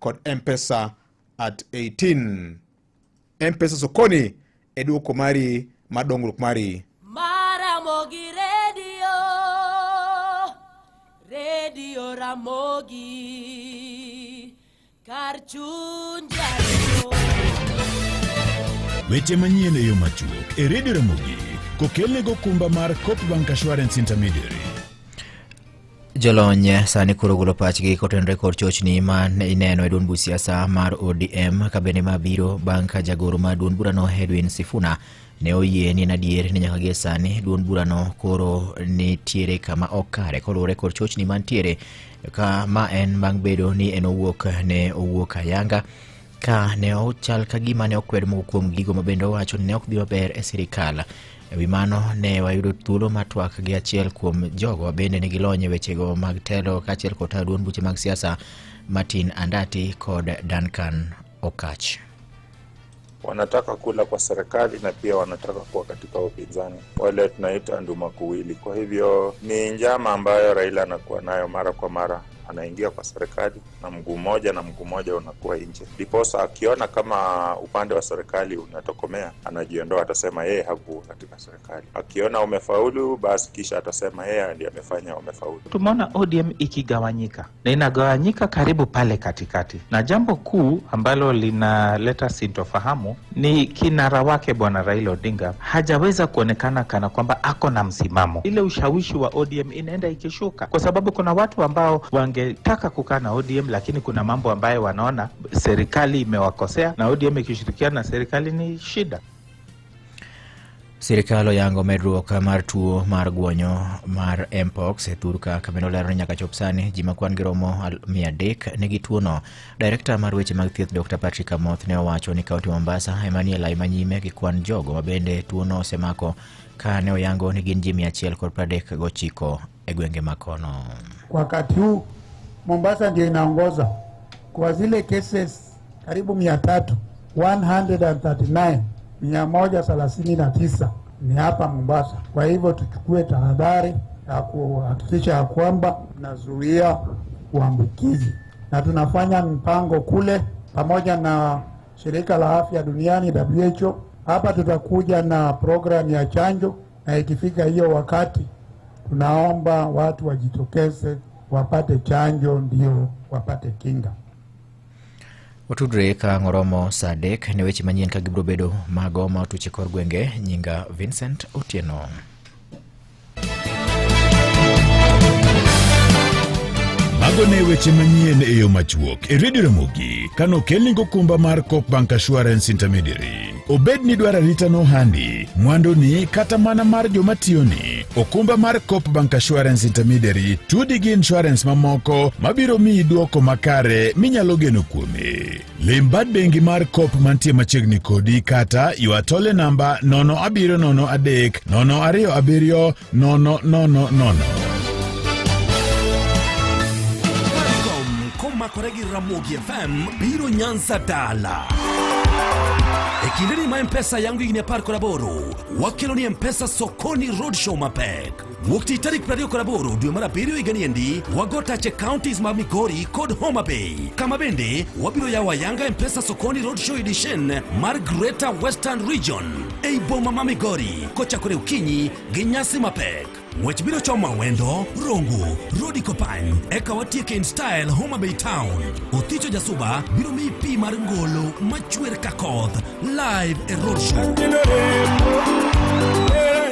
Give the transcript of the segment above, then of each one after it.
kod M-Pesa at 18. M-Pesa Sokoni eduoko mari madongruok mari. Ramogi Radio Ramogi Karchunja. Weche manyien e yo machuok e Radio Ramogi kokelne go kumba mar Copebank Assurance Intermediary. Jolony sani kuro golo pachgi kotenre kod chochni man ineno e duond bura siasa mar ODM kabende mabiro banka jagoro ma duond burano Edwin Sifuna ne oyie ni nadier ni nyaka gi sani duond burano koro nitiere kama okare kolure kod chochni mantiere ka ma en bang' bedo ni en owuok ayanga ka ne ochal ka gima ne okwed moko kuom gigo mabende owacho ni ne ok dhi maber e sirikal. Ewi mano ne wayudo thuolo matwak gi achiel kuom jogo bende nigi lony e wechego mag telo kaachiel kod duond buche mag siasa Martin Andati kod Duncan Okach. Wanataka kula kwa serikali na pia wanataka kuwa katika upinzani, wale tunaita ndumakuwili. Kwa hivyo ni njama ambayo Raila anakuwa nayo mara kwa mara. Anaingia kwa serikali na mguu mmoja unakuwa nje. Ndiposa akiona kama upande wa serikali unatokomea, anajiondoa, atasema yeye hakuwa katika serikali. Akiona umefaulu, basi kisha atasema yeye ndiye amefanya umefaulu. Tumeona ODM ikigawanyika na inagawanyika karibu pale katikati, na jambo kuu ambalo linaleta sintofahamu ni kinara wake bwana Raila Odinga hajaweza kuonekana kana kwamba ako na msimamo. Ile ushawishi wa ODM inaenda ikishuka kwa sababu kuna watu ambao wangetaka kukaa na ODM, lakini kuna mambo ambayo wanaona serikali imewakosea na ODM ikishirikiana na serikali ni shida. Sirikalo yango medruok mar tuo mar guonyo mar Mpox e Thurka kabenolero nyaka chop sani ji makwan giromo 300 nigi tuono. Director mar weche mag thieth Dr. Patrick Amoth ne owacho ni kaunti Mombasa Emmanuel manyime gi kwan jogo mabende tuono osemako ka ne oyango ni gin ji 139 e gwenge makono. Kwa wakati huu Mombasa ndio inaongoza kwa zile cases karibu 300, 139 ni hapa Mombasa. Kwa hivyo tuchukue tahadhari ya kuhakikisha kwamba tunazuia uambukizi, na tunafanya mpango kule pamoja na shirika la afya duniani WHO. Hapa tutakuja na program ya chanjo, na ikifika hiyo wakati tunaomba watu wajitokeze wapate chanjo ndio wapate kinga. Watudre ka ngoromo Sadek ne weche manyien ka gibro bedo mago ma otuche kor gwenge. Nyinga Vincent Otieno. Mago ne weche manyien e yo machuok e Radio Ramogi kano kelningo kumba mar Copebank Assurance Intermediary. Obed ni dwara rita no handi mwando ni kata mana mar jomatiyoni. Okumba mar Copebank Assurance Intermediary tudi gi insurance mamoko mabiro mi duoko makare minyalo geno kuome. Limbad bengi mar Cop mantie machiegni kodi kata yuatole namba 0703 027 000. Koregi Ramogi FM biro Nyanza dala. Ekindeni ma M-Pesa yangu igni 18 wakelo ni M-Pesa Sokoni Roadshow mapek. Wukti tarik 28 dwe mar 7 iganiendi wagota che counties ma Migori kod Homa Bay. Kama bende wabiro yawa yanga M-Pesa Sokoni Roadshow edition mar Greater Western Region. Ei boma ma Migori kochakore ukinyi gi nyasi mapek. Wech biro choma wendo, Rongo, Rodi Kopany, eka watieke in style Homa Bay Town. Oticho Jasuba biro mi pi mar ngolo machwer kakoth live e Roadshow.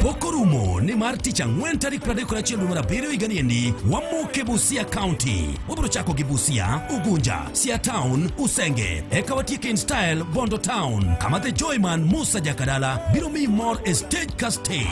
Pokorumo ni mar tich ang'wen tarik 31 dwe mar 7 iganiendi wamoke Busia County. Wabiro chako gi Busia, Ugunja, Sia Town, Usenge, eka watieke in style Bondo Town. Kama the Joyman Musa Jakadala biro mi mor e stage ka stage.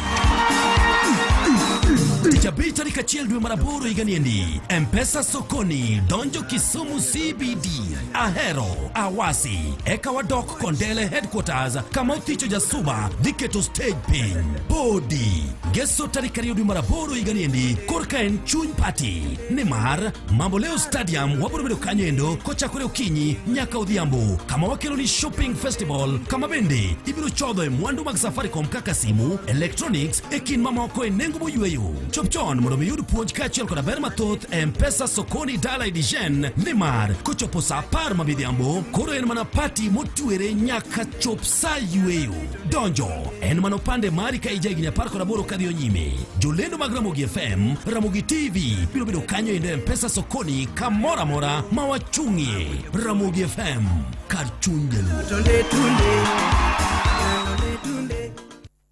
Tichabi tarik 1 dwe mar 8 iganiendi M-Pesa Sokoni donjo Kisumu CBD, Ahero, Awasi, eka wadok Kondele headquarters kama Oticho Jasuba diketo stage pin. Bodi Geso tarik 2 dwe mar 8 iganiendi korka en chuny party Nemar Mamboleo Stadium wabiro bedo kanyendo kochakore ukinyi nyaka odhiambo kama wakelo ni shopping festival. Kama bende ibiro chodho e mwandu mag Safaricom kaka simu, electronics, ekin mamoko e nengo moyweyo yweyo. Chop chon mondo miyud puonj kaachiel koda ber mathoth e M-Pesa Sokoni Dala Edition, nimar kochopo sa 10 mabidhiambo, koro en mana pati motwere nyaka chop sa yweyo. Donjo en mana opande mari ka ijagini 18 kadhi nyime. Jolendo mag Ramogi FM, Ramogi TV biro bedo kanyo inde M-Pesa Sokoni kamora mora mawachung'ie. Ramogi FM, kar chuny jaluo.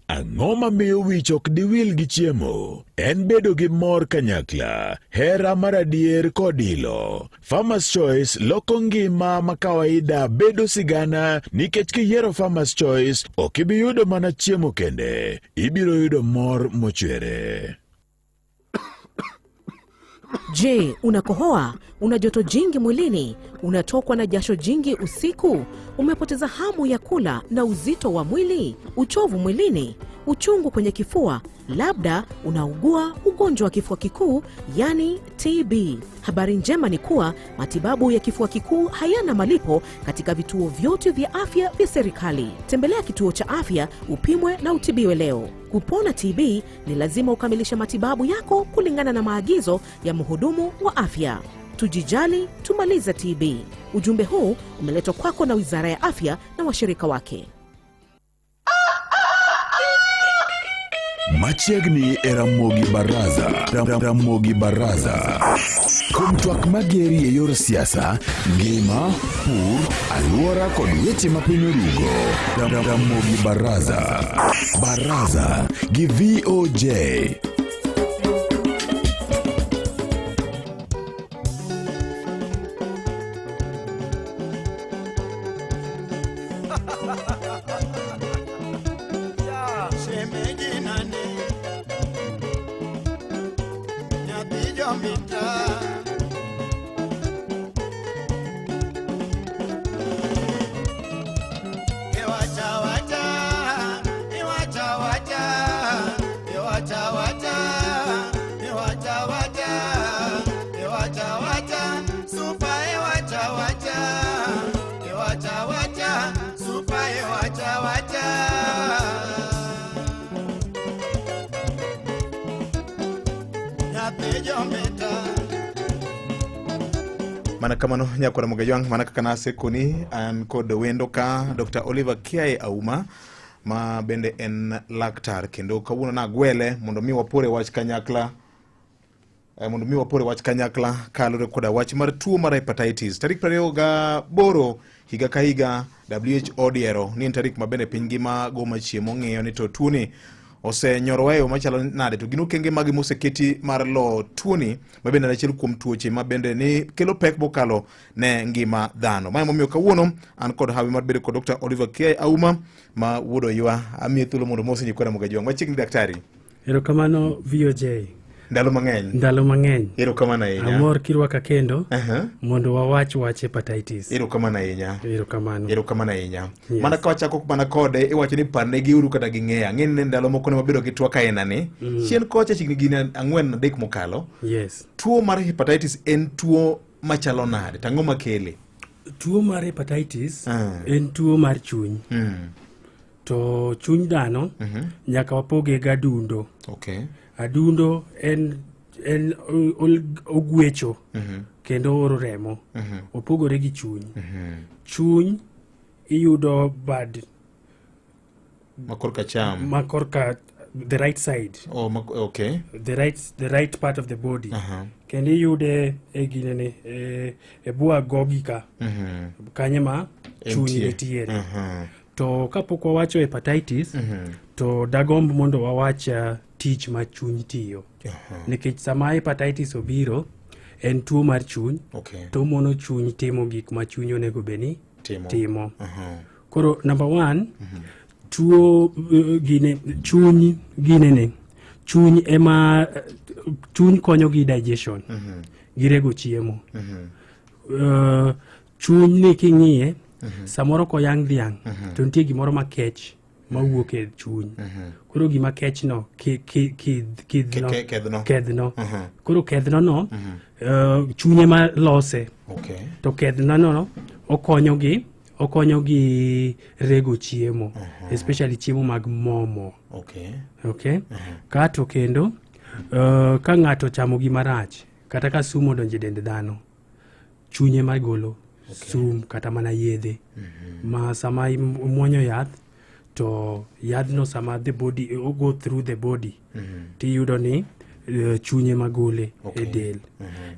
Ang'o mamiyo wich ok diwil gi chiemo? En bedo gi mor kanyakla, hera mar adier kod ilo. Farmer's Choice loko ngima ma kawaida bedo sigana, nikech kiyiero Farmer's Choice ok ibi yudo mana chiemo kende, ibiro yudo mor mochwere. Je, unakohoa? Una joto jingi mwilini? Unatokwa na jasho jingi usiku? Umepoteza hamu ya kula na uzito wa mwili? Uchovu mwilini? Uchungu kwenye kifua? Labda unaugua ugonjwa wa kifua kikuu, yani TB. Habari njema ni kuwa matibabu ya kifua kikuu hayana malipo katika vituo vyote vya afya vya serikali. Tembelea kituo cha afya upimwe na utibiwe leo. Kupona TB ni lazima ukamilishe matibabu yako kulingana na maagizo ya mhudumu wa afya. Tujijali, tumalize TB. Ujumbe huu umeletwa kwako na Wizara ya Afya na washirika wake. Machiegni e Ramogi Baraza. Ramogi Baraza. Kuom twak mageri e yor siasa, ngima, pur, alwora kod weche mapiny orugo. Ramogi Baraza. Baraza gi VOJ. Mana kamano nyakora Mogajwang, mana kakanase koni an kod wendo ka Dr. Oliver Kiai Auma ma bende en laktar, kendo kawuono na gwele mondo mi wapore wach kanyakla kalore koda wach mar tuo mar hepatitis. Tarik 28 higa ka higa WHO diero ni en tarik mabende piny ngima goma chiemo ng'iyo ni to tuoni osenyoroweyo machalo nade, to gino kenge magi moseketi mar lo tuoni mabende achiel kuom tuoche mabende ni kelo pek bokalo ne ngima dhano. Mae momiyo kawuono an kod hawi mar bedo kod Dr. Oliver Kiai Auma ma wuodo ywa amiye thuolo mondo mosi nyikora Mogajwang. Machiegni daktari. Erokamano VOJ. Ndalo mang'eny. Erokamano ahinya. Amor kirwaka kendo mondo wawach hepatitis. Erokamano ahinya. Erokamano ahinya. Yes. Mana ka wachako mana kode iwacho ni parne gi uru kata gi ng'eya. Ng'eni ndalo moko ne mabedo gi tuo ka enani. Chien kocha chigni gini 4-3 mokalo. Yes. Tuo mar hepatitis en tuo machalo nade? Tang'o makele? Tuo mar hepatitis en tuo mar chuny. To chuny dhano nyaka wapoge ga adundo. Okay. Adundo en ogwecho kendo oro remo. Opogore gi chuny. Chuny iyudo bad makorka the right side. Oh, okay. The right part of the body. Kendo iyude e ginene e bua gogika. Kanye ma chuny nitiere. To kapok wawacho hepatitis, to dagomb mondo wawacha tich ma chuny tiyo. Nikech sama hepatitis obiro, en tuo mar chuny, to mono chuny timo gik ma chuny onego beni timo. Koro number 1, tuo chuny ginene. Chuny konyo gi digestion, gi rego chiemo. Chuny ni king'iye, samoro ko yang dhiang' to nitie gimoro makech mawuok e chuny. Koro gima kech no kedhno. Koro kedhno no chunye ma lose. To kedhno no okonyo gi rego chiemo, especially chiemo mag momo. Okay. Kato kendo ka ng'ato chamo gima rach kata ka sum odonjo e dend dhano, chunye magolo sum kata mana yedhe ma sama muonyo yath to yadhno sama the body go through the body tiyudo ni chunye magole e del.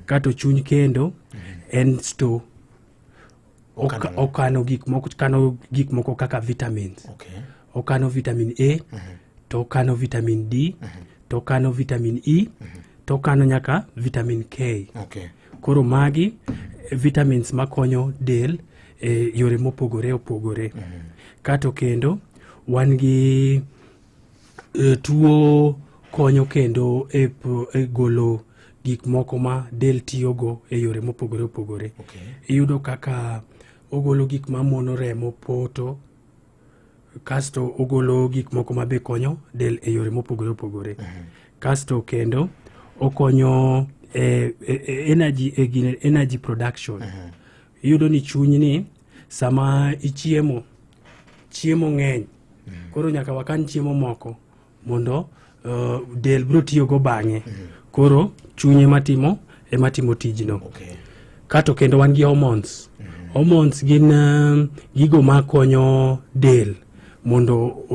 Kato chuny kendo en store okano gik moko kaka vitamins. Okano vitamin A, to okano vitamin D, to okano vitamin E, to okano nyaka vitamin K. Koro magi vitamins makonyo del e yore mopogore opogore. Kato kendo wan gi tuo konyo kendo e golo gik moko ma del tiyogo e yore mopogore opogore. Iyudo kaka ogolo gik ma mono remo poto, kasto ogolo gik moko ma be konyo del e yore mopogore opogore. Kasto kendo okonyo energy production. Iyudo ni chuny ni sama chiemo ng'eny, koro nyaka wakan chiemo moko mondo del bro tiyogo bang'e. Koro chunye matimo tijno. Kato kendo wan gi hormones. Hormones gin gigo makonyo del mondo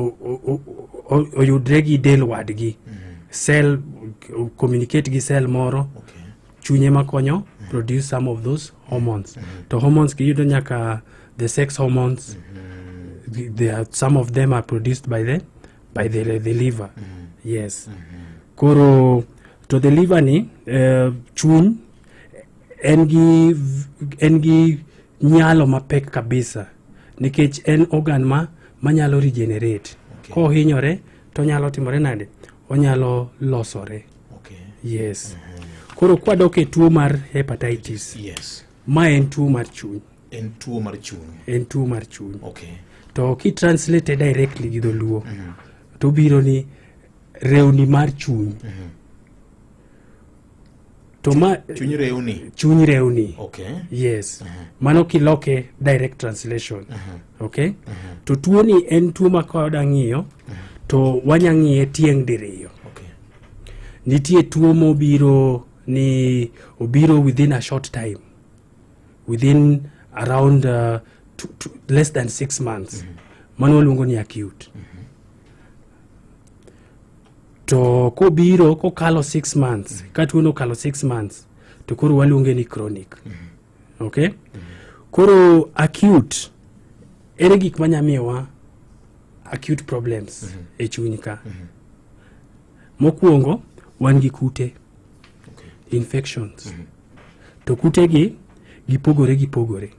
oyudre gi del wadgi. Cell communicate gi cell moro, chunye makonyo produce some of those hormones. To hormones kiyudo nyaka the sex hormones, some of them are produced by the liver. Yes. Koro to the liver ni chuny en gi nyalo mapek kabisa nikech en organ manyalo regenerate. Kohinyore to nyalo timore nade? Onyalo losore. Yes. Koro kwadok e tuo mar hepatitis. Ma en tuo mar chuny. En tuo mar chuny. To ki translate directly gi dholuo to biro ni rewni mar chuny. To chuny rewni. Yes. Mano kiloke direct translation. To tuo ni en tuo ma koda ng'iyo to wanya ng'iye tieng' diriyo. Nitie tuo mobiro within a short time, within around less than 6 months. Mano luongo ni acute. To kokalo 6 months, ka tuo no kalo 6 months, to koro waluonge ni chronic. Koro acute ere gik manyamiyowa acute problems e chuny ka. Mokwongo wan gi kute, infections. To kute gi gipogore.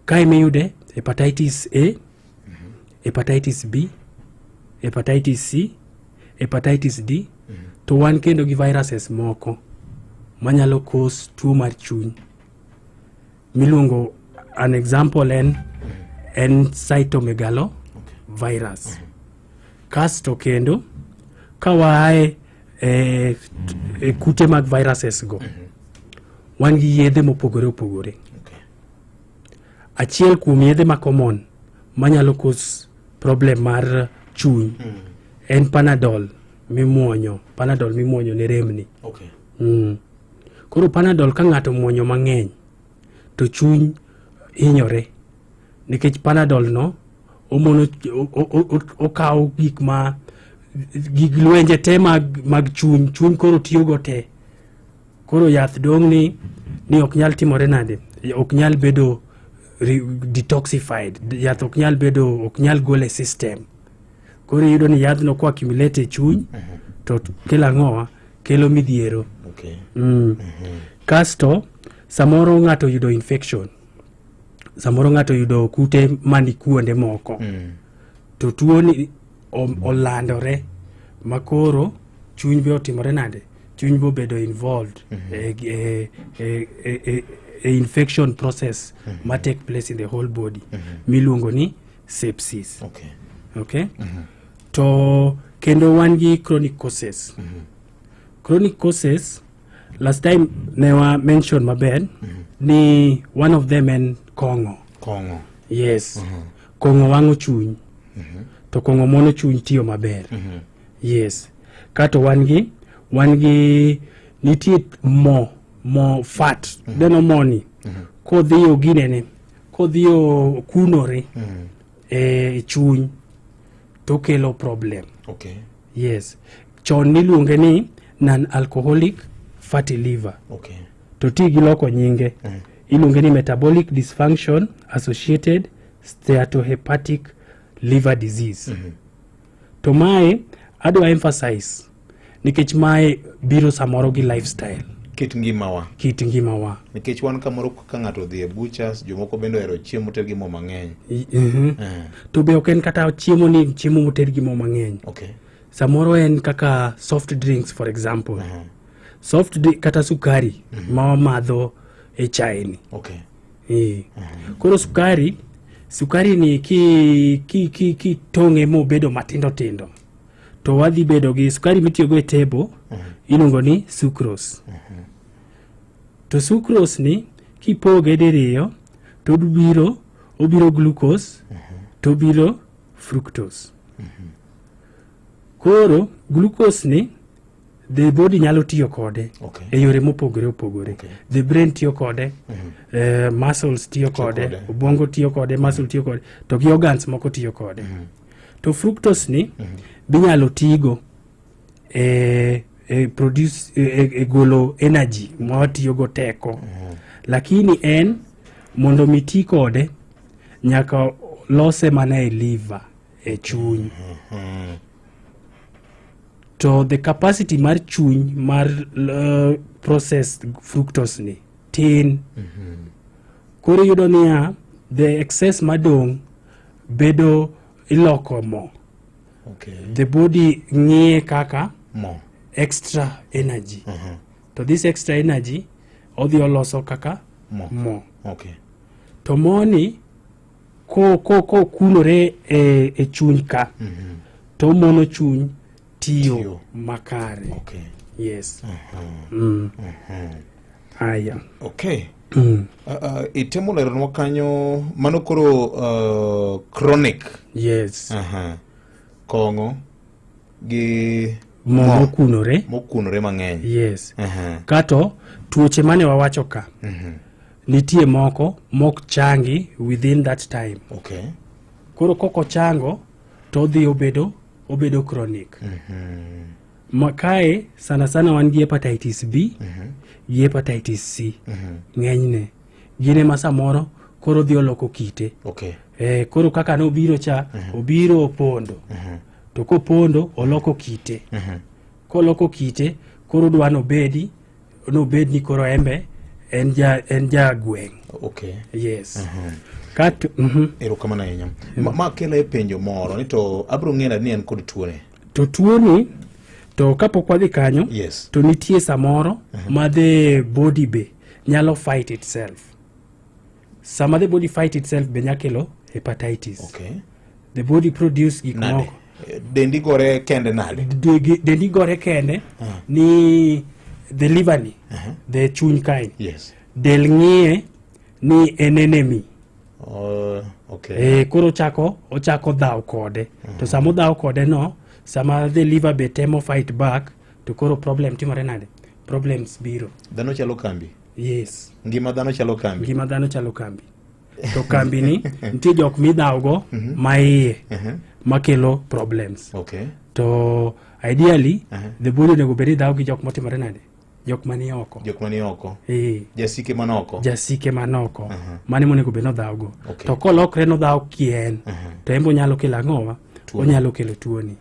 Kae miyude hepatitis A, hepatitis B, hepatitis C, hepatitis D, to wan kendo gi viruses moko manyalo cause tuo mar chuny. Miluongo an example en cytomegalo virus. Kasto kendo kawae kute mag viruses go, wan gi yedhe mopogore opogore. Achiel kuom yedhe ma common manyalo cause problem mar chuny en Panadol mimuonyo ne remni. Koro Panadol ka ng'ato muonyo mang'eny to chuny hinyore nikech Panadol no okawo gig lwenje te mag chuny koro tiyogo te. Koro yath dong' ni ok nyal timore nade, ok nyal bedo detoxified, yath ok nyal gole system. Koro yudo ni yadhno ko accumulate e chuny to kelo midhiero. Kasto samoro ng'ato yudo infection, samoro ng'ato yudo kute mani kuonde moko, to tuo ni olandore makoro chuny be otimore nade, chuny bo bedo involved e infection process ma take place in the whole body miluongo ni sepsis. To kendo wan gi chronic causes. Chronic causes last time newa mention maber ni one of them en kong'o. Yes. Kong'o wang'o chuny. To kong'o mono chuny tiyo maber. Yes. kato wan gi nitie mo fat deno moni kodhiyo ginene kodhiyo kunore e chuny to kelo problem. Okay. Yes. Chon niluonge ni non-alcoholic fatty liver. Okay. To ti giloko nyinge. Iluonge ni metabolic dysfunction associated steatohepatic liver disease. To mae adwa emphasize nikech mae biro samoro gi lifestyle. Kit ngimawa. Nikech wan kamoro ka ng'ato dhi e butchers, jomoko bende ohero chiemo moted gi mo mang'eny. To be ok en kata chiemo moted gi mo mang'eny. Okay. Samoro en kaka soft drinks for example. Soft drink kata sukari ma madho e chai ni. Okay. Koro sukari ni ki tong'e mo bedo matindo tindo. To wadhi bedo gi sukari mitiyo go e tebo iluongo ni sucrose. To sucrose ni kipoge diriyo to obiro glucose to biro fructose. Koro glucose ni the body nyalo tiyo kode e yore mopogore opogore. The brain tiyo kode, muscles tiyo kode, obwongo tiyo kode, muscle tiyo kode, to gi organs moko tiyo kode. To fructose ni binyalo tigo produce golo energy mwatiyo go teko. Lakini en mondo miti kode nyaka lose mana e liver, e chuny. To the capacity mar chuny mar processed fructose ni tin. Koro yudo niya the excess madong bedo iloko mo. The body ng'iye kaka mo extra energy. To this extra energy odhi oloso kaka mo. Okay. To moni ko kunore e chuny ka. To mono chuny tiyo makare. Okay. Yes. Aya. Okay. Itemo lero kanyo mano koro chronic. Yes. Kongo gi mokunore mang'eny. Yes. Kato tuoche mane wawacho ka. Nitie moko mok changi within that time. Okay. Koro koko chango to dhi obedo chronic. Makae sana wan gi hepatitis B gi hepatitis C. Ng'enyne gine masamoro koro dhi oloko kite. Okay. Koro kaka no biro cha obiro opondo. To kopondo oloko kite. Koloko kite koro dwa nobedi ni koro embe en ja gweng'. Okay. Yes. Kato erokamano ahinya. Ma kelo e penjo moro ni to abro ng'era ni en kod tuone. To tuoni to kapok wadhi kanyo, yes, to nitie samoro ma the body be nyalo fight itself. Sama the body fight itself be nyakelo hepatitis. Okay. The body produce gik moko. Dendi gore kende nade? Dendi gore kende ni the liver ni, the chuny kain. Yes. Del ng'iye ni en enemy. Okay. Koro ochako dhaw kode. To samo dhaw kode no, sama the liver be temo fight back, to koro problem timore nade? Problems biro. Dhano chalo kambi? Yes. Ngima dhano chalo kambi? Ngima dhano chalo kambi. To kambi ni nitie jok midhawgo maiye makelo problems. Okay. To ideally the body nego bedi dhaw gi jok motimore nade? Jok mani oko. Jasike manoko. Mane monego be no dhawgo. Okay. To kolokre no dhaw kien. To embo nyalo kelo ang'owa? Onyalo kelo tuoni.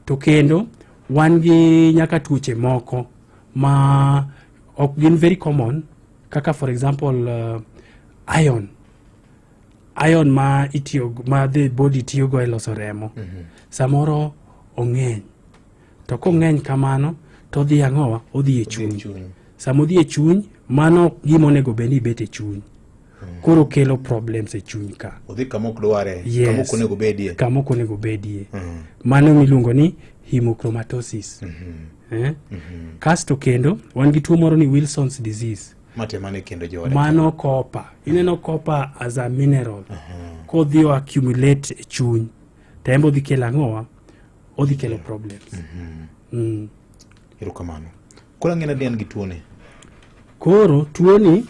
To kendo wan gi nyaka tuoche moko ma ok gin very common, kaka for example iron ma the body tiyo go e loso remo. Samoro ong'eny. To kong'eny kamano to dhi ang'owa? Odhi e chuny. Samo dhi e chuny, mano gima onego bed ni bet e chuny. Koro kelo problems e chuny ka. Odhi kamok dware, yes, kamok onego bedie. Mano miluongo ni hemochromatosis. Kasto kendo wan gi tuo moro ni Wilson's disease. Mano copper. Ineno copper as a mineral. Kodhi accumulate e chuny. Tembo dhi kelo ang'owa? Odhi kelo problems. Erokamano. Koro ang'e nadi an gi tuone? Koro tuoni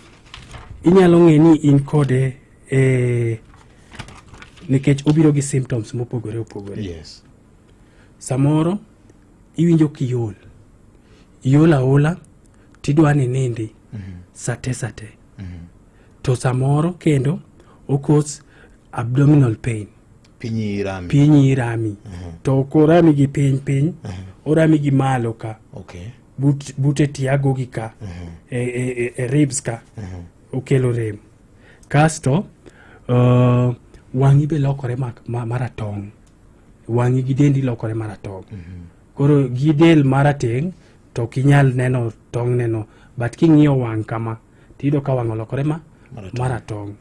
inyalo ng'e ni in kode nikech obiro gi symptoms mopogore opogore. Yes. Samoro iwinjo kiol. Iol aola tidwa ni nindi sate. To samoro kendo okos abdominal pain. Pinyi rami. To korami gi piny. Orami gi malo ka. Okay. Bute tiago gi ka. Ribs ka. Okelo rem. Kasto wang'i be lokore maratong'. Wang'i gi dendi lokore maratong'. Koro gi del marateng' to kinyal neno tong' neno. But king'iyo wang' kama, tido ka wang' olokore maratong'.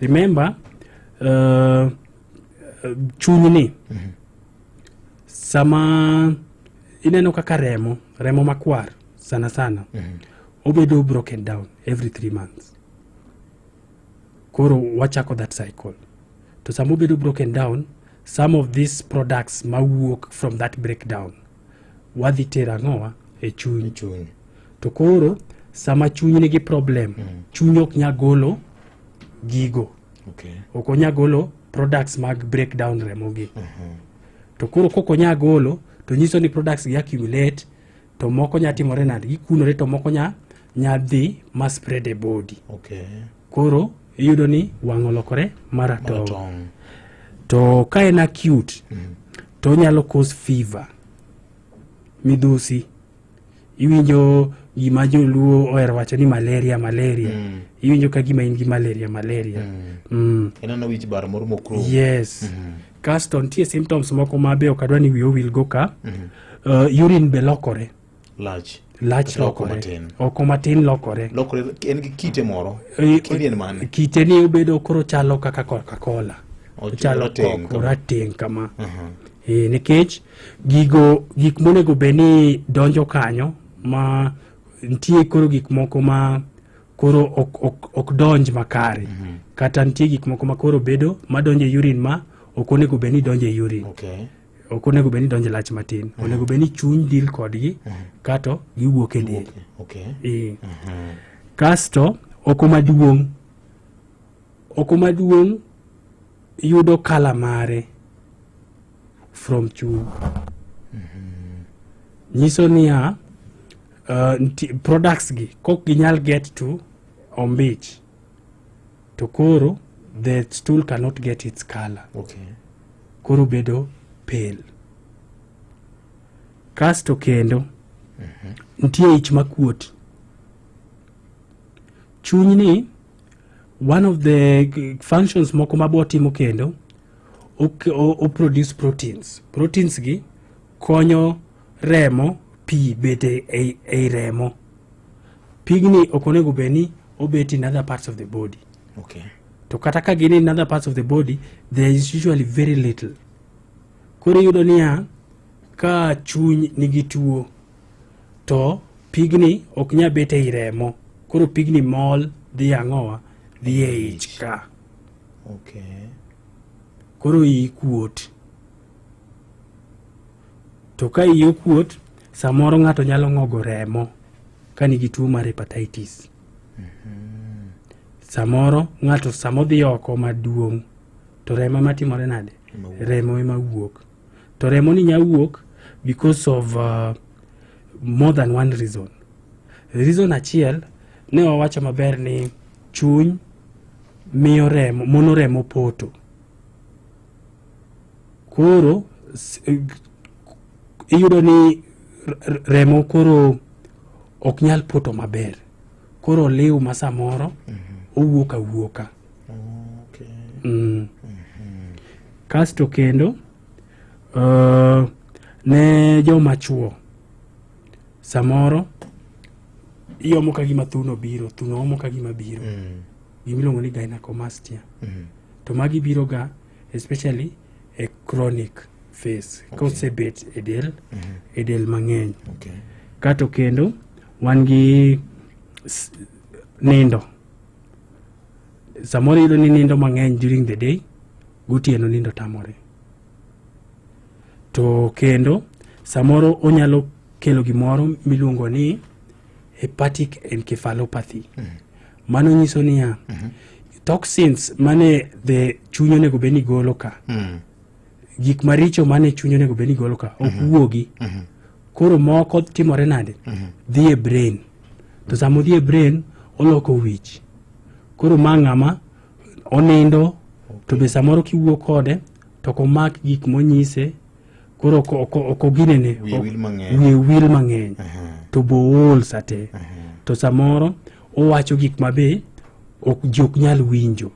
Remember, chunyni, sama ineno kaka remo makwar, sana, obedo broken down every 3 months. Koro wachako that cycle. To sama obedo broken down, some of these products mawuok from that breakdown, wadhi tera ng'owa e chuny. To koro, sama chuny nigi problem, chuny ok nya golo gigo. Ok onya golo products mag breakdown remo gi. To koro koko nya golo, to nyiso ni products gi accumulate, to moko nya timore nadi, gikunore to moko nya dhi ma spread e body. Koro, iyudo ni wang' olokore maratong'. To ka en acute, to nyalo cause fever. Midhusi. Iwinjo gima joluo ohero wacho ni malaria. Iwinjo ka gima in gi malaria. Enano wich bar moro mokro. Yes. Kasto nitie symptoms moko mabe okadwa ni wiyo wil go ka. Urine be lokore. Lach lokore. Oko matin lokore. En gi kite moro. Kidien mane? Kite ni obedo koro chalo kaka Coca-Cola. Chalo rateng' kama. Nikech gik monego beni donjo kanyo ma nitie koro gik moko ma koro ok donj makare. Kata nitie gik moko ma koro bedo madonjo e urine ma ok onego beni donjo e urine. Ok onego beni donjo lach matin. Onego beni chuny deal kodgi kato giwuok e del. Kasto oko maduong' yudo kala mare from chuny. Nyiso niya products gi kok ginyal get to ombich, to koro the stool cannot get its color. Koro bedo pale. Kasto kendo nitie ich makuot. Chuny ni, one of the functions moko mabotimo kendo, o produce proteins. Proteins gi konyo remo pi bete ei remo. Pigni okonego beni obeti in other parts of the body. To kata ka gini in other parts of the body, there is usually very little. Koro yudo niya, ka chuny nigi tuo, to pigni ok nya bete ei remo. Koro pigni mol dhi ang'owa, dhi e ich ka. Koro iyi kuot. To ka iyi okuot, samoro ng'ato nyalo ng'ogo remo ka nigi tuo mar hepatitis. Samoro ng'ato samodhi oko maduong', to remo matimore nade? Remo ema wuok. To remo ni nya wuok because of more than one reason. Reason achiel, ne wawacho maber ni chuny miyo remo, mono remo poto. Koro iyudo ni remo koro ok nyal poto maber. Koro liu masamoro owuoka. Kasto kendo ne joma chuo, samoro iomo ka gima thuno omo ka gima biro. Gimiluongo ni gynecomastia. To magi biro ga especially a chronic phase. Kosebet e del mang'eny. Kato kendo wan gi nindo. Samoro iyudo ni nindo mang'eny during the day, gotieno nindo tamore. To kendo samoro onyalo kelo gimoro miluongo ni hepatic encephalopathy. Mano nyiso niya, toxins mane the chuny onego bed ni golo ka, gik maricho mane chuny onego bed ni golo ka ok wuogi. Koro moko timore nade? Dhi e brain. To samo dhi e brain oloko wich. Koro ma ng'ama onindo to be samoro kiwuok kode to komak gik monyise, koro oko ginene wiye wil mang'eny to bool sate. To samoro owacho gik mabe jok nyal winjo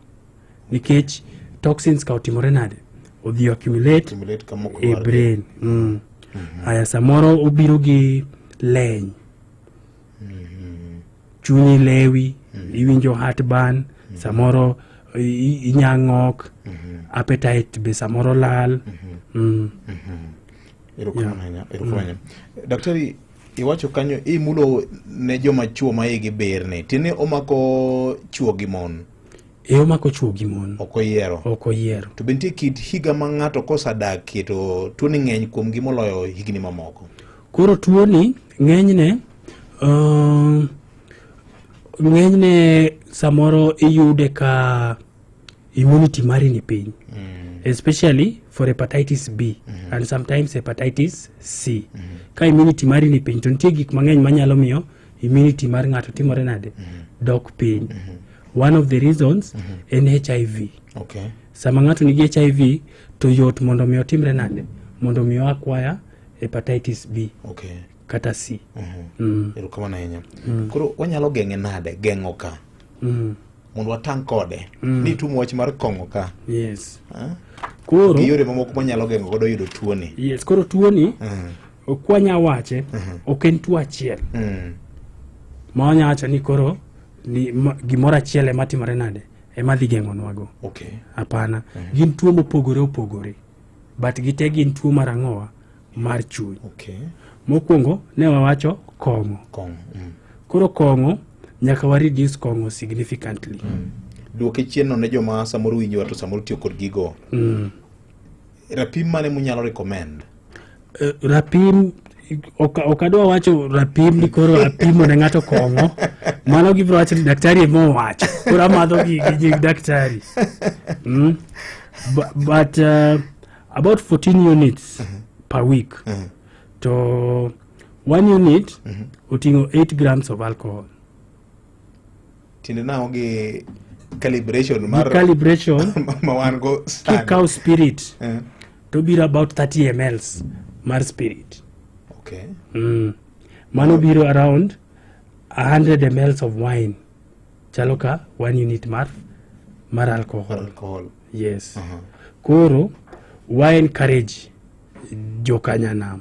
nikech toxins ka otimore nade odhi accumulate e brain. Aya samoro obiro gi leny, chunyi lewi, iwinjo heartburn, samoro inyang'ok, appetite be samoro lal. Daktari, iwacho kanyo imulo ne joma chuo ma igi berne, tine omako chuo gi mon? Omako chuo gi mon. Ok oyiero. To bentie kit higa ma ng'ato kosadakie to tuoni ng'eny kuom gi moloyo higni mamoko? Koro tuoni ng'enyne samoro iyude ka immunity mari ni piny, especially for hepatitis B and sometimes hepatitis C. Ka immunity mari ni piny to nitie gik mang'eny manyalo miyo immunity mar ng'ato timore nade dok piny. One of the reasons en HIV. Sama ng'ato nigi HIV to yot mondo mi otimre nade, mondo mi akwaya hepatitis B kata C. Erokamano ahinya. Koro wanyalo geng'e nade, geng'o ka mondo watang' kode ni tumo wach mar kong'o ka? Yes. Koro gi yore mamoko manyalo geng'o godo yudo tuoni? Yes, koro tuoni kwanya wache ok en tuo achiel ma wanya wacho ni koro ni gimoro achiel ema timore nade ema dhi geng'onwago. Hapana, gin tuo mopogore opogore, but gite gin tuo mar ang'owa mar chuny. Mokwongo ne wawacho kong'o. Koro kong'o nyaka wa reduce kong'o significantly. Duoke chien no ne joma samoro winjo to samoro tiyo kod gigo. Rapim mane munyalo recommend? Rapim okadwa wacho rapim ni koro apimo ne ng'ato kong'o. Mano gibro wacho ni daktari emo wacho. Koro amadho gi daktari. But about 14 units per week. To 1 unit utingo 8 grams of alcohol. Tinde nao gi calibration mawango kikaw spirit to biro about 30 mls mar spirit. Mano biro around 100 mls of wine, chalo ka 1 unit mar alcohol. Yes. Koro wa encourage jokanyanam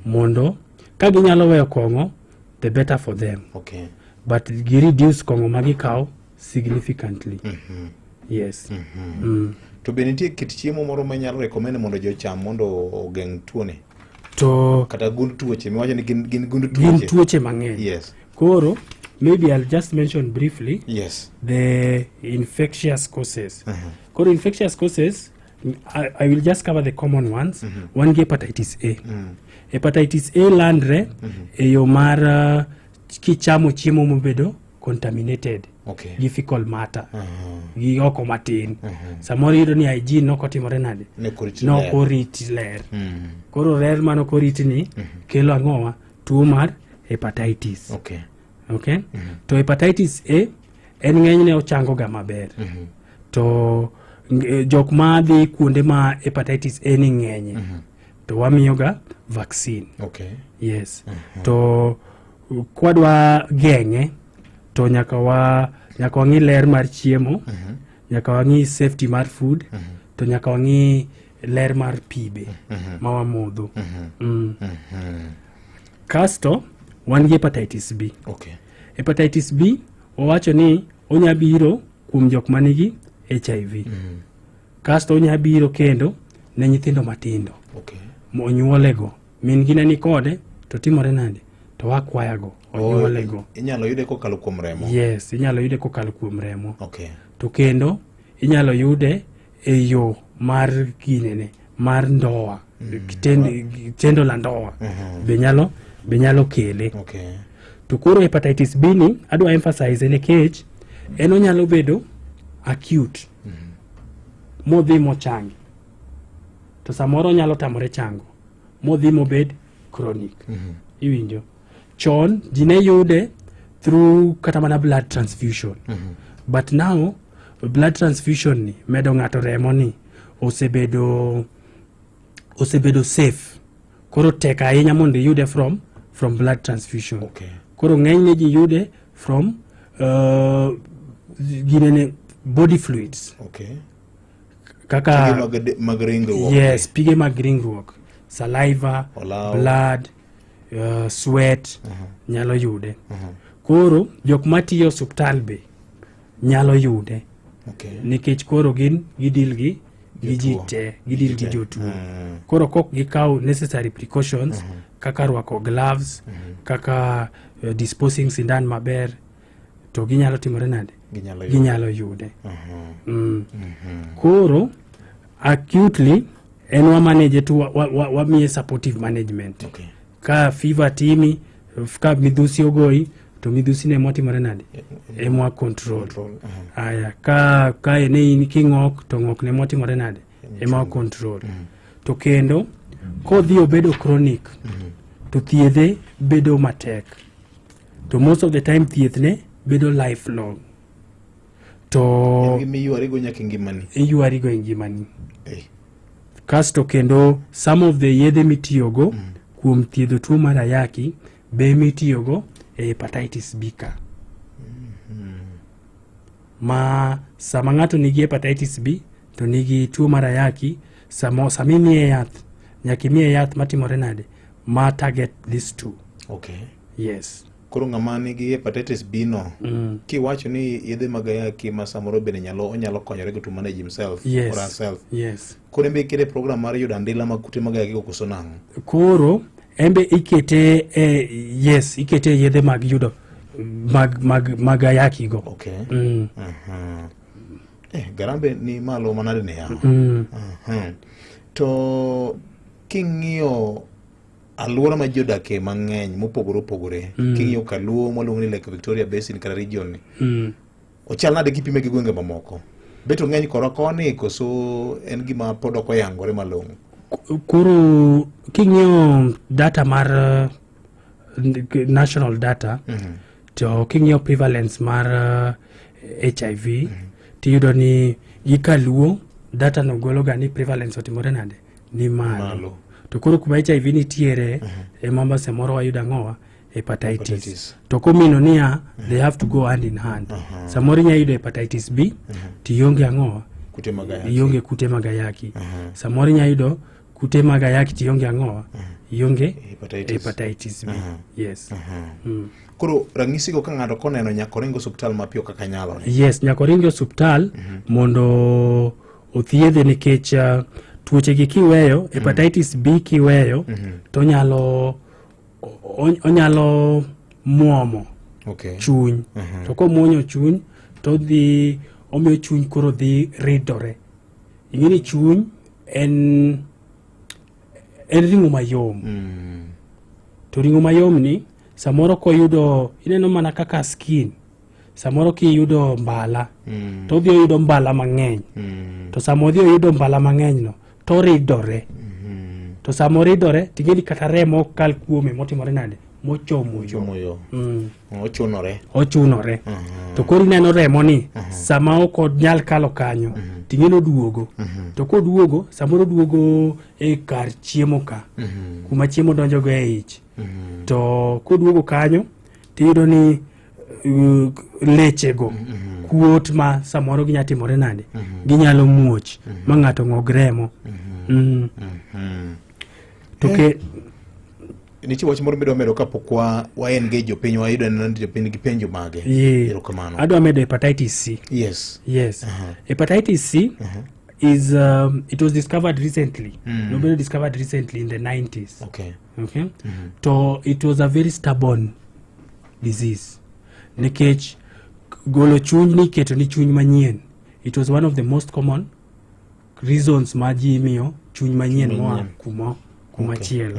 mondo ka ginyalo weyo kong'o, the better for them. But gi reduce kong'o magikaw significantly. Yes. To be nitie kit chiemo moro manyalo recommend mondo jocham mondo ogeng' tuoni? To kata gund tuoche miwacho ni gin gund tuoche? Gin tuoche mang'eny. Yes. Koro maybe I'll just mention briefly the infectious causes. Koro infectious causes, I will just cover the common ones. One gi hepatitis A. Hepatitis A landre e yo mar kichamo chiemo mobedo contaminated gi fecal matter gi oko matin. Samoro yudo ni hygiene noko timore nade, noko rit ler. Koro ler mano korit ni kelo ang'owa tuo mar hepatitis. To hepatitis A en ng'enyne ochango ga maber. To jok ma dhi kuonde ma hepatitis A ni ng'enye to wamiyo ga vaccine. Yes. To kwadwa geng'e to nyaka wang'i ler mar chiemo, nyaka wang'i safety mar food, to nyaka wang'i ler mar pibe ma wamodho. Kasto wan gi hepatitis B. Hepatitis B owacho ni onya biro kuom jok manigi HIV. Kasto onya biro kendo ne nyithindo matindo. Onyuolego. Min gi ni kode to timore nade? To wakwayago. Onyuolego. Inyalo yude kokalo kuom remo? Yes, inyalo yude kokalo kuom remo. To kendo inyalo yude e yo mar ginene, mar ndoa tendo la ndoa be nyalo kele. Okay. To koro hepatitis B ni adwa emphasize nikech en onyalo bedo acute modhi mochangi to samoro nyalo tamore chango modhi mobed chronic. Iwinjo chon ji ne yude through kata mana blood transfusion, but now blood transfusion ni medo ng'ato remo ni osebedo safe, koro tek ahinya mondo yude from blood transfusion. Okay. Koro ng'enyne ji yude from ginene body fluids. Okay. Kaka mag ringruok. Yes, pige mag ringruok, saliva, blood, sweat, nyalo yude. Koro jok matiyo osuptal be nyalo yude. Okay. Nikech koro gin gidil gi ji te, gidil gi jotuo. Koro kok gikaw necessary precautions kaka rwako gloves, kaka disposing sindan maber, to ginyalo timore nade? Ginyalo yude. Koro acutely en wa manage tu wa miye supportive management. Okay. Ka fever timi, ka midhusi ogoi, to midhusi ne motimore nade? Emwa control. Aya, ka ene in king'ok, to ng'ok ne motimore nade? Emwa control. To kendo kodhi obedo chronic, to thiedhe bedo matek. To most of the time thiethne bedo lifelong. To iyuarigo nyaka ngimani. Iyuarigo ngimani. Kasto kendo some of the yedhe mitiyogo kuom thiedho tuo mar ayaki be mitiyogo hepatitis B ka. Ma sama ng'ato nigi hepatitis B to nigi tuo mar ayaki, sami miye yath, nyaka miye yath matimore nade? Ma target these two. Okay. Yes. Koro ng'ama nigi hepatitis B no, kiwacho ni yedhe mag ayaki ma samoro bende onyalo konyorego to manage himself or herself. Yes. Koro embe ikete program mar yudo andila mag kute mag ayaki koso nang'o? Koro embe ikete ikete yedhe mag yudo mag ayaki go. Okay. Garambe ni malo manade ne yao. To king'iyo alwora ma ji odake mang'eny mopogore opogore, king'iyo kaluo mwaluongo ni Lake Victoria Basin kata region ni, ochal nade kipime gi gwenge mamoko? Beto ng'eny koro koni koso en gima pod ok oyangore malong'o? Koro king'iyo data mar national data, to king'iyo prevalence mar HIV, tiyudo ni gikaluo data no gologa ni prevalence otimore nade? Ni malo. To koro kuma HIV nitiere, Mombasa moro wayudo ang'owa? Hepatitis. To komino niya, they have to go hand in hand. Samoro inya yudo hepatitis B, tiyonge ang'owa? Ionge kute mag ayaki. Samoro inya yudo kute mag ayaki tiyonge ang'owa? Ionge hepatitis B. Yes. Koro rang'isi go ka ng'ato koneno nyaka ringo osuptal mapiyo kaka nyalo? Yes, nyaka ringo osuptal mondo othiedhe, nikech tuoche gi kiweyo, hepatitis B kiweyo, to onyalo muomo chuny. To komuonyo chuny, to omiyo chuny koro dhi ridore. Ing'eni chuny en ring'o mayom. To ring'o mayom ni, samoro koyudo, ineno mana kaka skin, samoro kiyudo mbala, to odhi oyudo mbala mang'eny. To samo odhi oyudo mbala mang'eny no, to ridore. To samo ridore, ting'eni kata remo kal kuome motimore nade? Mochomo yo. Ochunore. To koro ineno remo ni, sama ok nyal kalo kanyo, ting'eni oduogo. To koduogo, samoro duogo e kar chiemo ka, kuma chiemo donjo go e ich. To koduogo kanyo, tiyudo ni lechego, kuot ma samoro ginya timore nade? Ginyalo muoch, ma ng'ato ng'og remo. To nitie wach moro midwa medo kapok wa engage jopiny wayudo ni jopiny gi penjo mage? Erokamano. Adwa medo hepatitis C. Yes. Hepatitis C is it was discovered recently. Nobody discovered recently in the 90s. Okay. So it was a very stubborn disease. Nikech golo chuny ni keto ni chuny manyien. It was one of the most common reasons ma ji miyo chuny manyien moa kuma chielo.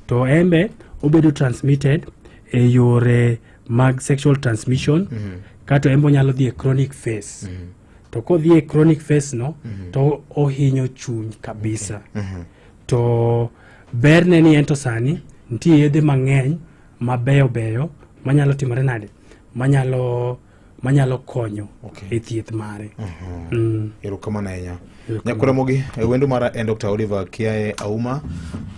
To embe obedo transmitted e yore mag sexual transmission kato embo nyalo dhi e chronic phase. To kodhi e chronic phase no to ohinyo chuny kabisa. To berne ni ento sani nitie yedhe mang'eny mabeyo manyalo timore nade manyalo konyo e thieth mare. Erokamano ahinya. Nyakuramogi wendo mara en Dr. Oliver Kiae Auma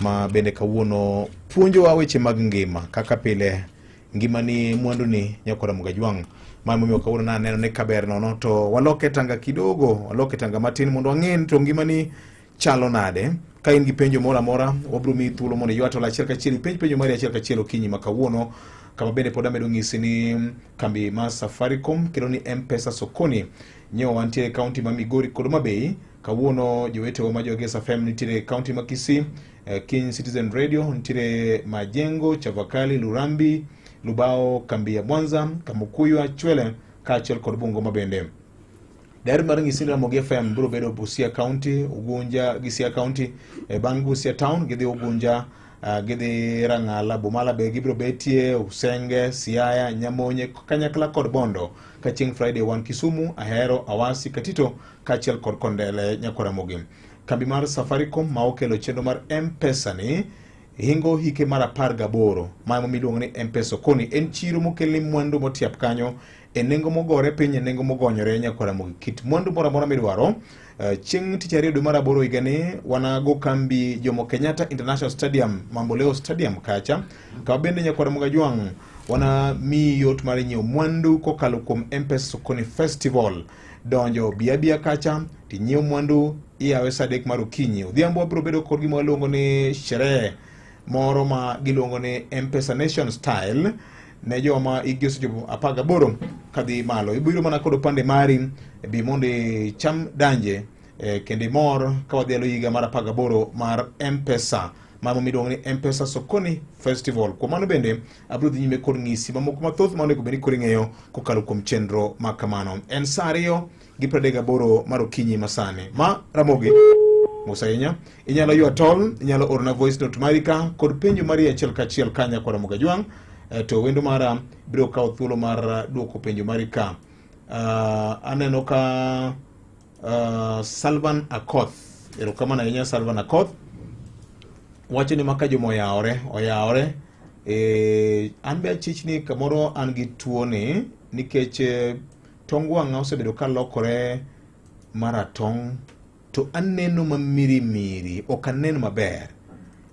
ma bende kawuono puonjowa weche mag ngima kaka pile ngimani mwandu ni Nyakuramoga Jwang' ma momiyo kawuono na neno ne kaber nono to waloke tanga kidogo, waloke tanga matin mondo wang'e to ngimani chalo nade. Ka in gi penjo moro amora wabro mi thuolo mondo ywato achiel kachiel penjo mari achiel kachiel okinyi ma kawuono. Kama bende pod amedo ng'isi ni kambi ma Safaricom kendo ni M-Pesa Sokoni nyo wantiere kaunti ma Migori kod Mabei. Kawuono jowetewa ma Joges FM nitiere kaunti ma Kisii, King Citizen Radio nitiere Majengo, Chavakali, Lurambi, Lubao, kambi ya Mwanza, Kamukuyu, Chwele kaachiel kod Bungoma bende. Daher mar ng'isi ni Ramogi FM biro bedo Busia County, Ugunja, Gisia County, bang' Busia Town gidhi Ugunja, gidhi Rang'ala, Bumala be gibiro betie, Usenge, Siaya, Nyamonye, Kanyakla kod Bondo. Ka chieng' Friday wan Kisumu, Ahero, Awasi, Katito kaachiel kod Kondele Nyakuramogi. Kambi mar Safaricom ma okelo chenro mar M-Pesa ni hingo hike mar 18 ma miluongo ni M-Pesa Sokoni en chiro mokelni mwandu motiap kanyo e nengo mogore piny, e nengo mogonyore Nyakuramogi. Kit mwandu moro amora midwaro. Chieng' tich ariyo dwe mar 8 higani wanago kambi Jomo Kenyatta International Stadium, Mamboleo Stadium kacha. Ka bende Nyakuramoga Jwang' wana mi yot mar nyiewo mwandu kokalo kuom M-Pesa Sokoni Festival. Donjo biabia kacha tinyiewo mwandu iyawe saa 3 mar okinyi. Odhiambo wabiro bedo kod gima waluongo ni sherehe moro ma giluongo ni M-Pesa Nation Style ne joma igi osechopo 18 kadhi malo. Ibiro mana kod opande mari bi mondo cham danje kende mor ka wadhialo higa mar 18 mar M-Pesa mamo miluongo ni M-Pesa Sokoni Festival. Kuom mano bende abiro dhi nyime kod ng'isi mamoko mathoth ma onego bed ni koro ing'eyo kokalo kuom chenro ma kamano. En saa 2:38 mar okinyi masani ma Ramogi Musainya. Inyalo ywa tol, inyalo orna voice note mari ka kod penjo mari achiel kachiel ka Nyakuramoga Jwang'. To wendo mara biro kawo thuolo mar duoko penjo mari ka. Aneno ka Salvan Akoth. Erokamano ahinya Salvan Akoth. Wacho ni maka jomo oyawore. An be achich ni kamoro an gi tuo ni nikech tong wang'a osebedo ka lokore maratong' to aneno mamiri ok aneno maber.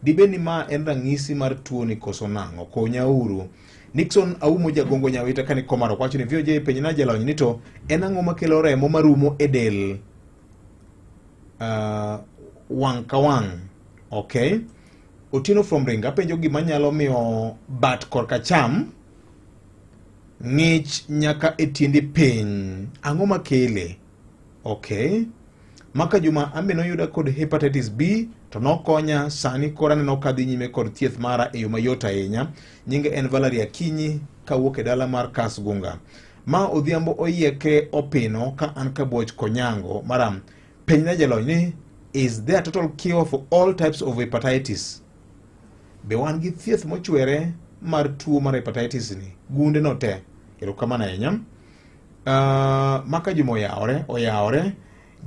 Dibeni ma en rang'isi mar tuo ni koso nang'o? Konyauru. Nixon Aumo Jagongo Nyawita kani komaro wacho ni VOJ penyna jalony ni to en ang'o makelo remo marumo e del wang' ka wang'. Okay. Otieno from Ringa penjo gima nyalo miyo bat korka cham ng'ich nyaka e tiendi piny. Ang'o makele? Okay. Maka Juma ambe noyuda kod hepatitis B to nokonya sani kora neno kadhi nyime kod thieth mara e yo mayot ahinya. Nyinge en Valeria Kinyi kawuok e dala mar Kasgunga. Ma odhiambo oyieke opino ka an kabuoch Konyango maram penyna jalony ni is there a total cure for all types of hepatitis? Be wan gi thieth mochwere mar tuo mar hepatitis ni gunde no te? Erokamano ahinya. Maka Juma oyawore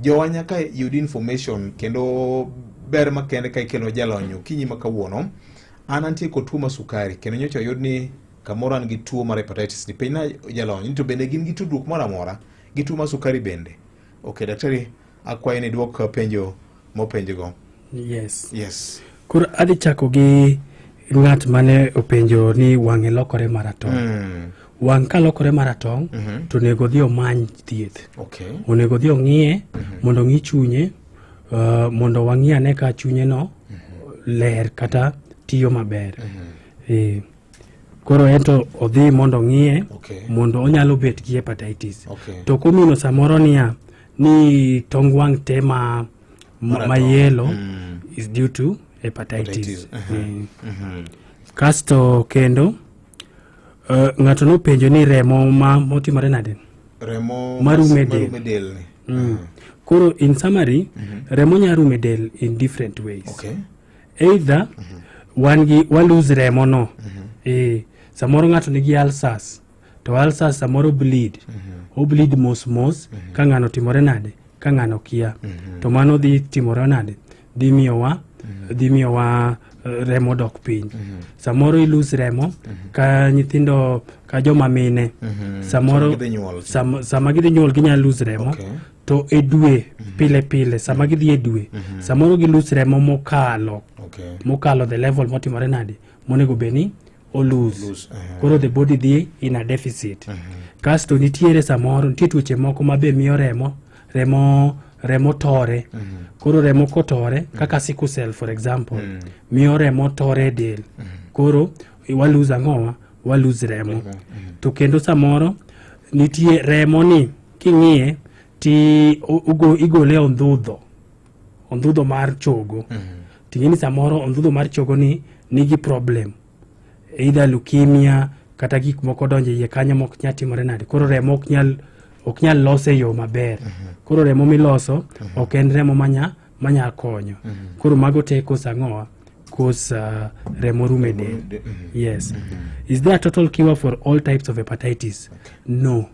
jowa nyaka yud information kendo ber makende ka ikelo jalony okinyi ma kawuono. An antie kod tuo mar sukari kendo nyocha yud ni kamoro an gi tuo mar hepatitis ni penyna jalony to bende gin gi tudruok moro amora gi tuo mar sukari bende. Okay, daktari akwaye ni duok penjo mopenjgo. Yes. Kur adhi chako gi ng'at mane openjo ni wang'e lokore maratong'. Wang' ka lokore maratong' to nego dhi omany thieth. Okay. Onego dhi ong'iye mondo ng'i chunye mondo wang'i ane ka chunye no ler kata tiyo maber. Koro ento odhi mondo ng'iye mondo onyalo bet gi hepatitis. To komino samoro niya ni tong wang' te ma yellow is due to hepatitis. Kasto kendo ng'ato no penjo ni remo ma motimore nade? Remo marume del. Koro in summary, remo nyarume del in different ways. Okay. Either walose remo no. Samoro ng'ato nigi ulcers. To ulcers samoro bleed. O bleed mos ka ng'ano timore nade, ka ng'ano kia. To mano dhi timore nade, dhi miyowa remo dok piny. Samoro ilose remo ka nyithindo, ka joma mine. Samoro sama gidhi nyuol ginya lose remo. To e dwe pile sama gidhi e dwe samoro gi lose remo mokalo the level motimore nade monego beni o lose. Koro the body dhi in a deficit. Kasto nitie tuoche moko mabe miyo remo tore. Koro remo kotore kaka sickle cell for example miyo remo tore del. Koro walose ang'owa, walose remo. To kendo samoro nitie remo ni king'iye ti igole ondhudho mar chogo. Ting'eni samoro ondhudho mar chogo ni nigi problem, either leukemia kata gik moko donje iye kanyo mok nyal timore nade. Koro remo ok nyal lose yo maber. Koro remo miloso ok en remo manya konyo. Koro mago te ang'owa cause remo rume del. Yes. Is there a total cure for all types of hepatitis? No.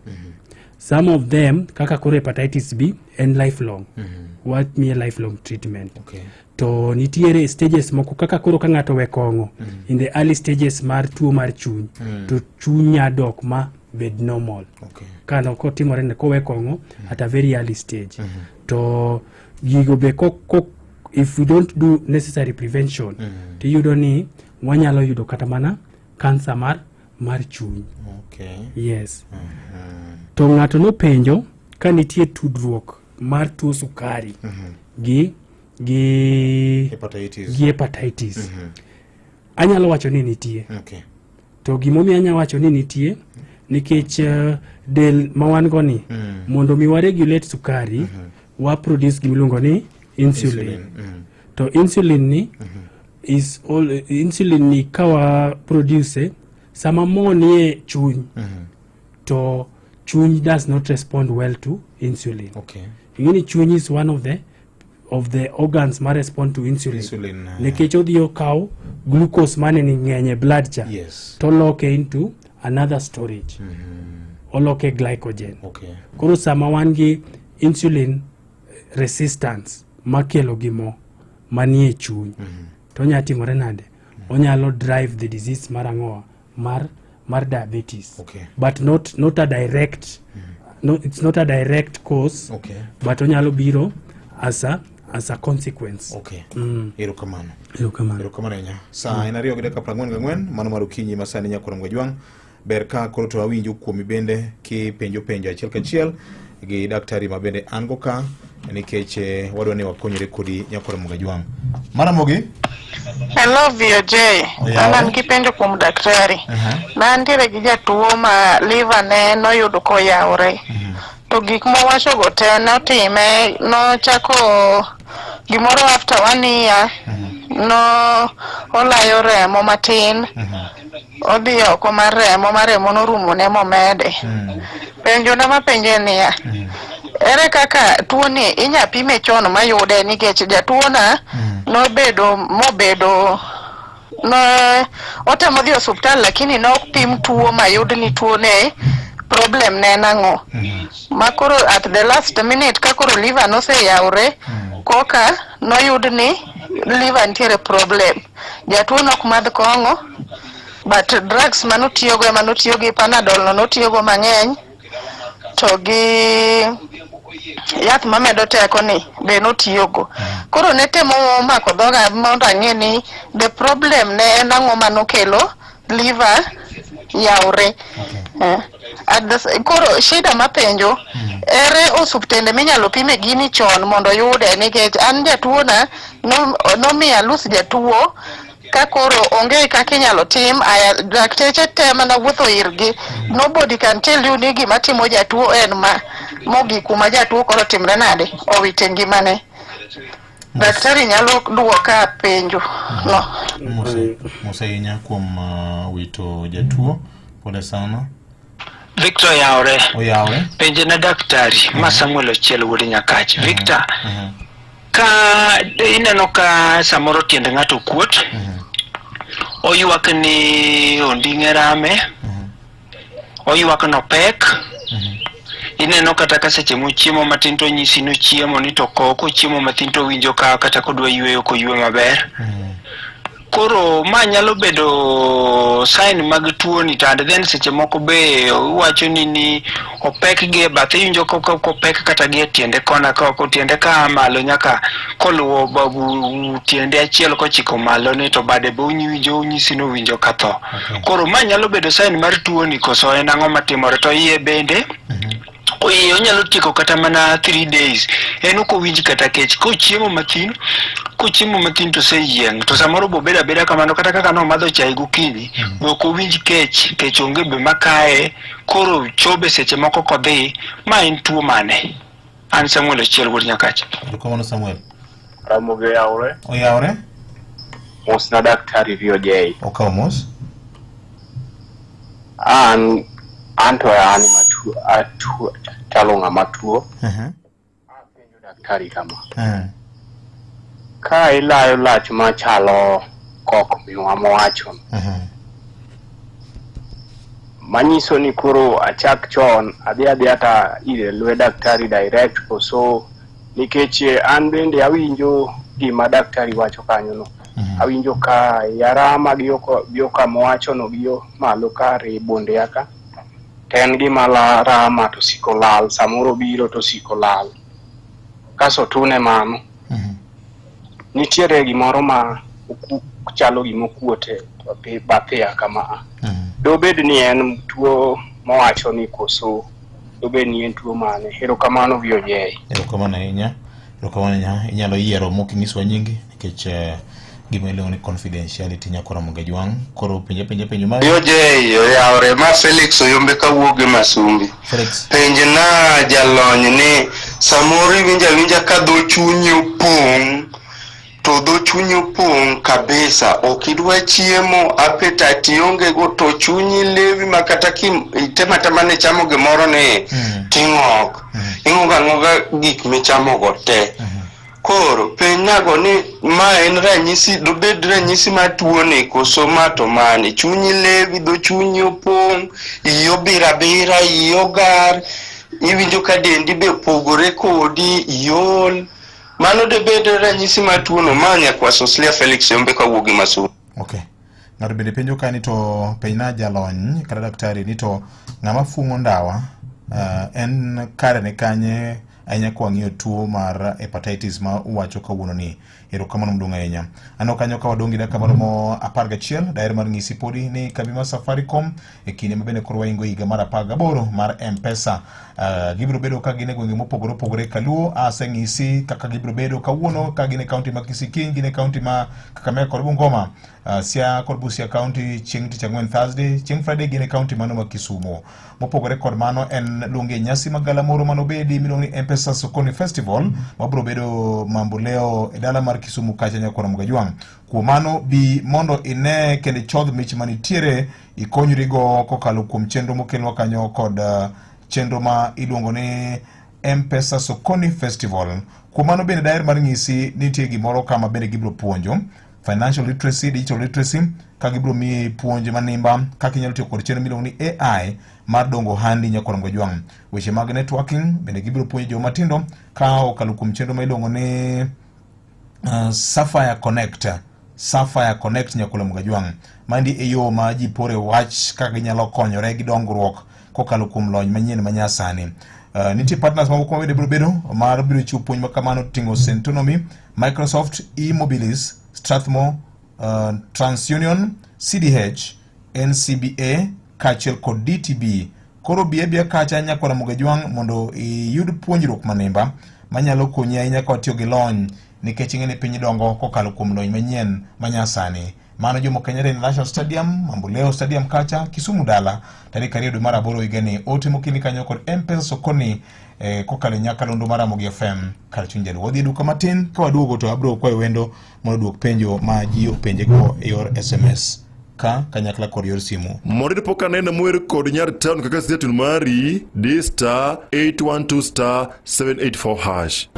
Some of them, kaka koro hepatitis B, and lifelong. What mean lifelong treatment? To nitiere stages moko kaka koro ka ng'ato we kong'o in the early stages mar tuo mar chuny. To chuny nyadok ma bed normal. Kano kotimore ne kowe kong'o at a very early stage. To gigo be if we don't do necessary prevention, tiyudo ni wanyalo yudo kata mana cancer mar chuny. Yes. To ng'ato no penjo ka nitie tudruok mar tuo sukari gi hepatitis. Anyalo wacho ni nitie. To gimomi anyalo wacho ni nitie nikech del mawan go ni mondo mi wa regulate sukari wa produce gimiluongo ni insulin. To insulin ni kawa produce sama mo nie chuny. To chuny does not respond well to insulin. Ingini chuny is one of the organs ma respond to insulin. Nekech odhi okaw glucose mane ni ng'enye blood cha. To loke into another storage. Oloke glycogen. Koro sama wan gi insulin resistance makelo gimo manie chuny. To nya timore nade? Onyalo drive the disease mar ang'owa mar diabetes. But not a direct it's not a direct cause. But onyalo biro as a consequence. Erokamano nya. Sa ina riyo gi dakika 44 mano mar okinyi masani nyakoro Mgwajwang. Ber ka koro to awinjo kuomi bende ki penjo achiel kachiel gi daktari mabende an go ka nikech wadwa ni wakonyre kodi nyakoro Mgwajwang. Maramogi. Hello VJ. An gi penjo kuom daktari. Nantiere gi jatuo ma liver ne noyudo koyawre. To gik mowacho go te notime nochako gimoro after 1 year no olayo remo matin. Odhi oko mar remo norumo ne momede. Penjo na mapenje niya. Ere kaka tuo ni inya pime chon mayude nikech jatuo na mobedo otemo dhi osuptal lakini no pim tuo mayud ni tuo ne problem ne nang'o. Makoro at the last minute kakoro liver no se yawre koka noyud ni liver ntiere problem. Jatuo nok madh kong'o but drugs manotiyogo panadol notiyogo mang'eny to gi yath mamedo teko ni be notiyogo. Koro ne temo mako dhoga mondo ang'e ni the problem ne en ang'o manokelo liver yawre. Koro shida mapenjo ere osuptende minyalo pime gini chon mondo yude nikech an jatuo na nomiya lus jatuo ka koro onge kaka inyalo tim. Dakteche te mana wuotho irgi, nobody can tell you ni gima timo jatuo en mogi kuma jatuo koro timre nade owite ngimane. Daktari nyalo duoka penjo no. Mosainya kuom wito jatuo. Pole sana. Victor yaore. Oyaore. Penje na daktari ma Samuel Ochiel wuod Nyakach. Victor. Ka ineno ka samoro tiende ng'ato kuot. Oyuak ni onding'e rame. Oyuak no pek. Ineno kata ka seche mochiemo matin to nyisi no chiemo ni to koko chiemo matin to winjo ka kata kodwa yweyo ko ywe maber. Koro ma nyalo bedo sign mag tuo ni tande then seche moko be wacho ni opek gi bathe winjo ko opek kata gi tiende kona ko tiende ka malo nyaka koluwo babu tiende achiel ko chiko malo ni to bade be winjo nyisi no winjo ka tho. Koro ma nyalo bedo sign mar tuo ni koso en ang'o matimore to iye bende oye onyalo tieko kata mana 3 days en uko winji kata kech ko chiemo matin to se yieng to samoro bo beda kamano kata kaka no madho chai gokinyi ko winji kech onge be makae koro chobe seche moko kodhi ma en tuo mane. An Samuel Ochiel wuod Nyakach. Kono Samuel. Ramoge yaure. Oyaure. Mos na daktari VOJ. Okaw mos. Anto ya ni matu talonga matuo. Apenjo daktari kama. Ka ilayo lach machalo kok miwa mowacho. Manyiso ni koro achak chon adhi ata ire lwe daktari direct koso nikech an bende awinjo gima daktari wacho kanyo no. Awinjo ka yarama giyo ka mowacho no giyo malo ka rebonde yaka. Ten gima la rama to siko lal, samoro biro to siko lal. Kaso tune mano. Nitiere gimoro ma chalo gimokuote bathea kama. Dobed ni en tuo mowacho ni koso. Dobed ni en tuo mane. Erokamano VOJ. Erokamano ahinya. Inyalo yiero mokinyiswa nyingi nikech gima iluongo ni confidentiality nyakora Mugajwang. Koro penje ma VOJ oyaore ma Felix Oyombe kawuok Masumbi. Penje na jalony ni samoro winja ka dho chunyi opong' to dho chunyi opong' kabisa ok idwa chiemo appetite onge go to chunyi lewi makata itema ne chamo gimoro ni ting'ok ing'oga gik michamo go te. Koro penyago ni ma en ranyisi dobed ranyisi ma tuo ni koso ma to mane chunyi lewi dho chunyi opong' iyo birabira iyo gar iwinjo ka dendi be pogore kodi iol mano debed ranyisi ma tuo no manya kwa Soslia Felix Oyombe kawuok Masumbi. Okay. Ng'ato bende penjo ka ni to penjna jalony kata daktari ni to ng'ama fumo ndawa en kare ne kanye ahinya kwa ng'iyo tuo mar hepatitis ma uwacho kawuono ni. Erokamano mduong' ahinya. Ano kanyo ka wadongi dakika maromo 11 daher mar ng'isi podi ni kambi mar Safaricom e kinde mabende koro waingo higa mar 18 mar M-Pesa. Gibiro bedo ka gine gwenge mopogore opogore Kaluo aseng'isi kaka gibiro bedo kawuono ka gine kaunti ma Kisii, gine kaunti ma Kakamega kod Bungoma, Siaya kod Busia kaunti chieng' tich ang'wen Thursday, chieng' Friday gine kaunti mano ma Kisumu. Mopogore kod mano en luonge nyasi magala moro manobedi miluongo ni M-Pesa Sokoni Festival mabiro bedo mambo leo e dala mar Kisumu kacha nyakora Mugajwang. Kuom mano bi mondo ine kende chodh mich manitiere ikonyrigo kokalo kuom chenro mokelwa kanyo kod chenro ma iluongo ni M-Pesa Sokoni Festival. Kuom mano bende daher mar ng'isi nitie gimoro kama bende gibiro puonjo financial literacy, digital literacy, ka gibiro mi puonj manimba kaka inyalo tiyo kod chenro miluongo ni AI mar dongo handi nyakora Mugajwang. Weche mag networking bende gibiro puonjo joma tindo ka okalo kuom chenro ma iluongo ni Sapphire Connect nyakora Mugajwang. Mandi e yo ma ji pore wach kaka ginyalo konyore gi dongruok kokalo kuom lony manyien manyasani. Nitie partners mamoko ma biro bedo mar biro chiwo puonj ma kamano ting'o Centonomy, Microsoft, eMobilis, Strathmore, TransUnion, CDH, NCBA, kaachiel kod DTB. Koro bia kacha nyakora Mugajwang mondo iyud puonjruok manimba manyalo konyi ahinya ka tiyo gi lony nikech ing'e ni piny dongo kokalo kuom lony manyien manyasani. Mano Jomo Kenyatta National Stadium, Mamboleo Stadium kacha, Kisumu dala, tarik 2 dwe mar 8 higani. Ote mokini kanyo kod M-Pesa Sokoni kokalo nyakalondo mar Ramogi FM kar chuny jaluo. Wadhi duka matin ka waduogo to abiro kwayo wendo mondo duok penjo ma ji openje go e yor SMS. ka kanyakla kod yor simu. Mondo pok aneno mwer kod nyar town kaka station mari D*812*784#.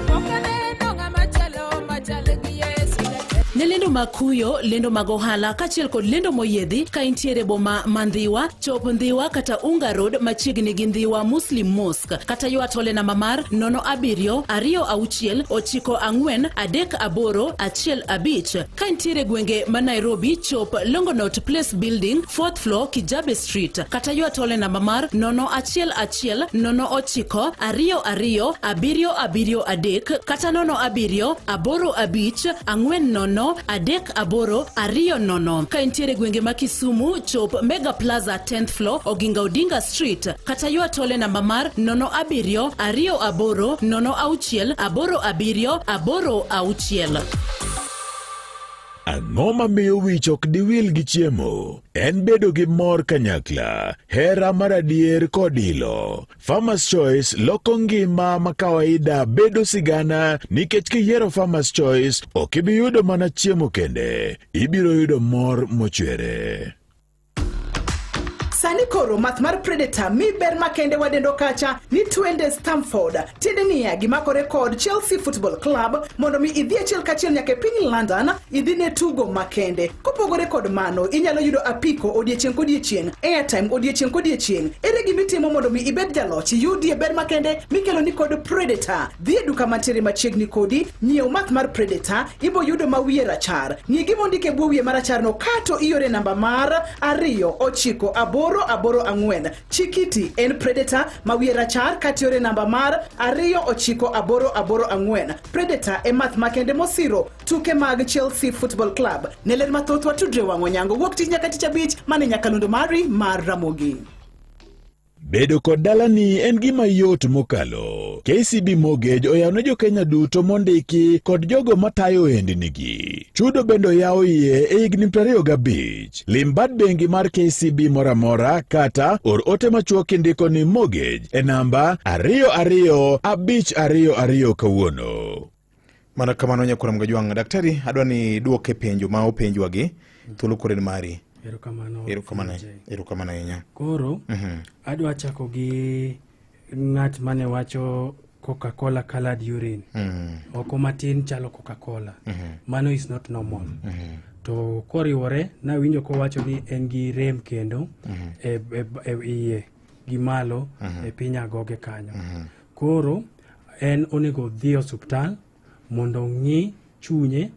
Ne lendo makuyo, lendo mag ohala kachiel kod lendo moyedhi ka intiere boma mandhiwa, chop ndhiwa kata Unga Road machiegni gi ndhiwa Muslim Mosque kata ywat ole namba mar 0726943815 ka intiere gwenge ma Nairobi, chop Longonot Place Building 4th floor Kijabe Street kata ywat ole namba mar 01109227273 kata 0784540 ka intiere gwenge ma Kisumu, chop Mega Plaza 10th floor Oginga Odinga Street kata ywat ole namba mar 07280688786. Ang'o mamiyo wich ok diwil gi chiemo? En bedo gi mor kanyakla, hera mar adier kod ilo. Farmer's Choice loko ngima ma kawaida bedo sigana, nikech kiyiero Farmer's Choice ok ibi yudo mana chiemo kende, ibiro yudo mor mochwere. Sani koro math mar Predator mi ber makende wadendo kacha ni twende Stamford. Tiende niya gimakore kod Chelsea Football Club mondo mi idhi achiel kachiel nyaka piny London idhi ne tugo makende. Kopogore kod mano inyalo yudo apiko odiechieng' kodiechieng', airtime odiechieng' kodiechieng'. Ere gimitimo mondo mi ibed jaloch yudi ber makende mikelo ni kod Predator. Dhi e duka mantiere machiegni kodi, nyiew math mar Predator, ibo yudo mawiye rachar. Ng'i gimondike bwo wiye marachar no kato iore namba mar 294 4 Chikiti en Predator mawiye rachar katiore namba mar 294 Predator e math makende mosiro tuke mag Chelsea Football Club. Neler mathoth watudre wang'o nyango wuok tich nyaka tich abich mane nyakalondo mari mar Ramogi. Bedo kod dalani en gima yot mokalo. KCB Mortgage oyawne jo Kenya duto mondiki kod jogo matayo ohendnigi. Chudo bendo yawo iye e higni 25. Lim bad bengi mar KCB moramora kata or ote machuok indiko ni mortgage e namba 225222 kawuono. Mana kamano nyakura mgajwang' daktari adwani duoke penjo ma openjwa gi thuolo kore mari. Erokamano enya. Koro adwa chako gi ng'at mane wacho Coca-Cola colored urine. Oko matin chalo Coca-Cola. Mano is not normal. To koriwore na winjo ko wacho ni en gi rem kendo e iye gi malo e piny agoge kanyo. Koro en onego dhi osuptal mondo ng'i chunye,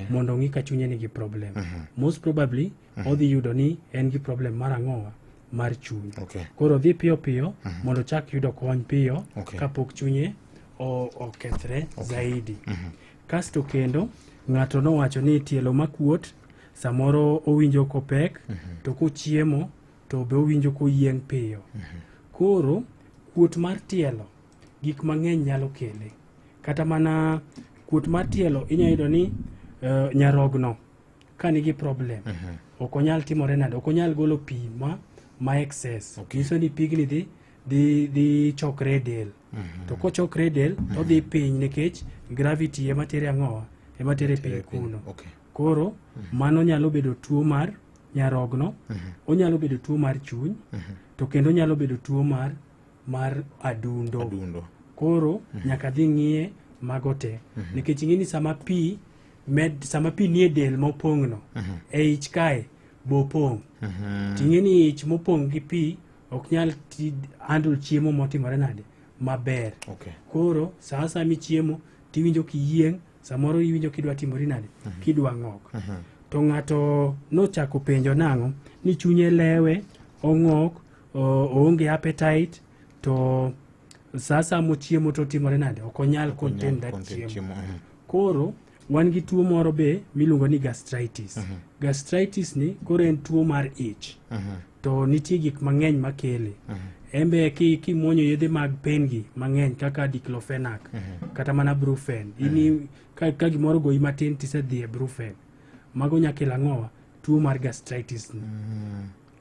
mondo ng'i ka chunye nigi problem. Most probably odhi yudo ni en gi problem mar ang'owa mar chuny. Koro dhi piyo piyo mondo chak yudo kony piyo kapok chunye okethre zaidi. Kasto kendo ng'ato nowacho ni tielo makuot samoro owinjo kopek to kochiemo to be owinjo koyieng' piyo. Koro kuot mar tielo gik mang'eny nyalo kele. Kata mana kuot mar tielo inyalo yudo ni nyarogno ka nigi problem ok onyal timore nade, ok onyal golo pi ma excess. Nyiso ni pigni dhi chokre del. To kochokre del to dhi piny nikech gravity ema tere ang'owa ema tere piny kuno. Koro mano nyalo bedo tuo mar nyarogno, onyalo bedo tuo mar chuny, to kendo nyalo bedo tuo mar adundo. Koro nyaka dhi ng'iye mago te. Nikech ing'eni sama pi nie del mopong'no e ich kae bopong'. Ting'eni ich mopong' gi pi ok nyal handle chiemo motimore nade maber. Koro saa michiemo tiwinjo kiyieng', samoro iwinjo kidwa timori nade kidwa ng'ok. To ng'ato nochako penjo nang'o ni chunye lewe, ong'ok, oonge appetite, to saa mochiemo to timore nade ok onyal contain that chiemo. Koro wan gi tuo moro be miluongo ni gastritis. Gastritis ni koro en tuo mar ich. To nitie gik mang'eny makele. Embe kimuonyo yedhe mag pengi mang'eny kaka diclofenac kata mana brufen. Ini ka gimoro goyi matin tisedhi e brufen. Mago nyakelo ang'owa tuo mar gastritis ni.